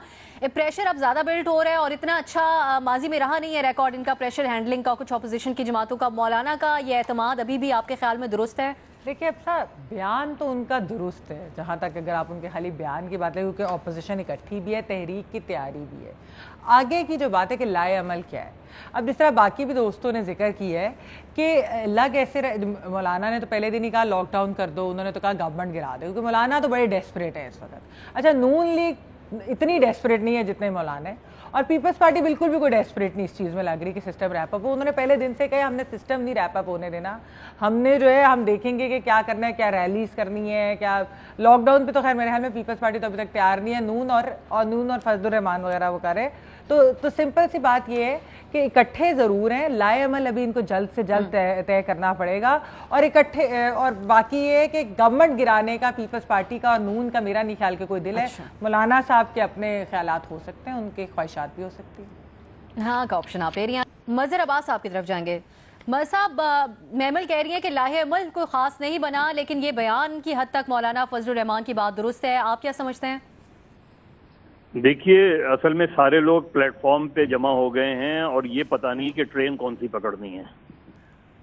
پریشر اب زیادہ بلڈ ہو رہا ہے اور اتنا اچھا ماضی میں رہا نہیں ہے ریکارڈ ان کا پریشر ہینڈلنگ کا کچھ اپوزیشن کی جماعتوں کا. مولانا کا یہ اعتماد ابھی بھی آپ کے خیال میں درست ہے؟ دیکھیں اب صاحب, بیان تو ان کا درست ہے جہاں تک اگر آپ ان کے خالی بیان کی بات ہے, کیونکہ اپوزیشن اکٹھی بھی ہے, تحریک کی تیاری بھی ہے. آگے کی جو بات ہے کہ لائے عمل کیا ہے. اب جس طرح باقی بھی دوستوں نے ذکر کی ہے کہ لگ ایسے مولانا نے تو پہلے دن ہی کہا لاک ڈاؤن کر دو, انہوں نے تو کہا گورنمنٹ گرا دے, کیونکہ مولانا تو بڑے ڈیسپریٹ ہیں اس وقت. اچھا, نون لیگ اتنی ڈیسپریٹ نہیں ہے جتنے مولانا ہے, اور پیپلز پارٹی بالکل بھی کوئی ڈیسپریٹ نہیں اس چیز میں لگ رہی کہ سسٹم ریپ اپ ہو. انہوں نے پہلے دن سے کہا ہم نے سسٹم نہیں ریپ اپ ہونے دینا, ہم نے جو ہے ہم دیکھیں گے کہ کیا کرنا ہے, کیا ریلیز کرنی ہے, کیا لاک ڈاؤن پہ تو خیر میرے خیال میں پیپلز پارٹی تو ابھی تک تیار نہیں ہے. نون اور فضل الرحمان وغیرہ وہ کرے تو سمپل سی بات یہ ہے کہ اکٹھے ضرور ہیں, لائے عمل ابھی ان کو جلد سے جلد طے کرنا پڑے گا. اور اکٹھے, اور باقی یہ ہے کہ گورنمنٹ گرانے کا پیپلز پارٹی کا اور نون کا میرا نہیں خیال کہ کوئی دل ہے. مولانا صاحب کے اپنے خیالات ہو سکتے ہیں, ان کے خواہشات بھی ہو سکتی ہیں. ہاں کا آپشن آپ لے رہی ہیں. مظہر عباس صاحب کی طرف جائیں گے. مظہر صاحب, میمل کہہ رہی ہیں کہ لاہے عمل کوئی خاص نہیں بنا, لیکن یہ بیان کی حد تک مولانا فضل الرحمان کی بات درست ہے. آپ کیا سمجھتے ہیں؟ دیکھیے, اصل میں سارے لوگ پلیٹ فارم پہ جمع ہو گئے ہیں اور یہ پتہ نہیں کہ ٹرین کون سی پکڑنی ہے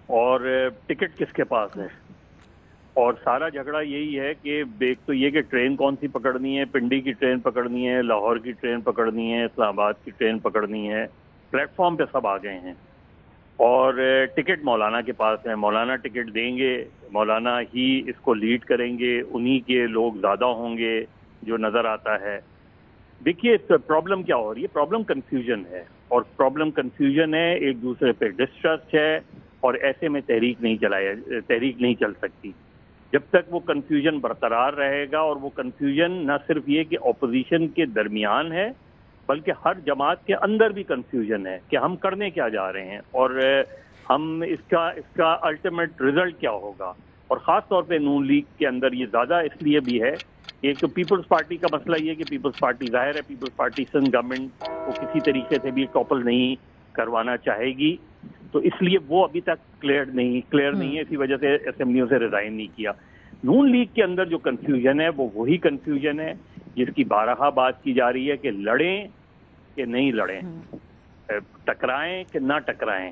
اور ٹکٹ کس کے پاس ہے. اور سارا جھگڑا یہی ہے کہ ایک تو یہ کہ ٹرین کون سی پکڑنی ہے, پنڈی کی ٹرین پکڑنی ہے, لاہور کی ٹرین پکڑنی ہے, اسلام آباد کی ٹرین پکڑنی ہے. پلیٹ فارم پہ سب آ گئے ہیں اور ٹکٹ مولانا کے پاس ہے. مولانا ٹکٹ دیں گے, مولانا ہی اس کو لیڈ کریں گے, انہی کے لوگ زیادہ ہوں گے جو نظر آتا ہے. دیکھیے پرابلم کیا ہو رہی ہے, پرابلم کنفیوژن ہے, اور پرابلم کنفیوژن ہے, ایک دوسرے پہ ڈسٹرسٹ ہے, اور ایسے میں تحریک نہیں چل سکتی. جب تک وہ کنفیوژن برقرار رہے گا, اور وہ کنفیوژن نہ صرف یہ کہ اپوزیشن کے درمیان ہے بلکہ ہر جماعت کے اندر بھی کنفیوژن ہے کہ ہم کرنے کیا جا رہے ہیں اور ہم اس کا الٹیمیٹ رزلٹ کیا ہوگا. اور خاص طور پہ نون لیگ کے اندر یہ زیادہ اس لیے بھی ہے, ایک تو پیپلز پارٹی کا مسئلہ یہ کہ پیپلز پارٹی ظاہر ہے پیپلز پارٹی سندھ گورنمنٹ کو کسی طریقے سے بھی ٹاپل نہیں کروانا چاہے گی, تو اس لیے وہ ابھی تک کلیئر نہیں ہے, اسی وجہ سے اسمبلیوں سے ریزائن نہیں کیا. نون لیگ کے اندر جو کنفیوژن ہے وہ وہی کنفیوژن ہے جس کی بارہا بات کی جا رہی ہے کہ لڑیں کہ نہیں لڑیں, ٹکرائیں کہ نہ ٹکرائیں.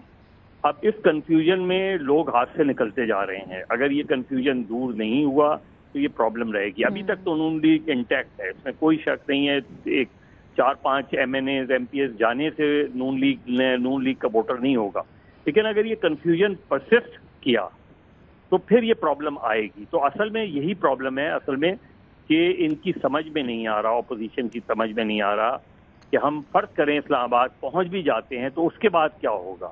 اب اس کنفیوژن میں لوگ ہاتھ سے نکلتے جا رہے ہیں. اگر یہ کنفیوژن دور نہیں ہوا تو یہ پرابلم رہے گی. ابھی تک تو نون لیگ انٹیکٹ ہے, اس میں کوئی شک نہیں ہے. ایک 4-5 MNAs MPs جانے سے نون لیگ کا ووٹر نہیں ہوگا, لیکن اگر یہ کنفیوژن پرسسٹ کیا تو پھر یہ پرابلم آئے گی. تو اصل میں یہی پرابلم ہے اصل میں کہ ان کی سمجھ میں نہیں آ رہا, اپوزیشن کی سمجھ میں نہیں آ رہا کہ ہم فرض کریں اسلام آباد پہنچ بھی جاتے ہیں تو اس کے بعد کیا ہوگا.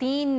3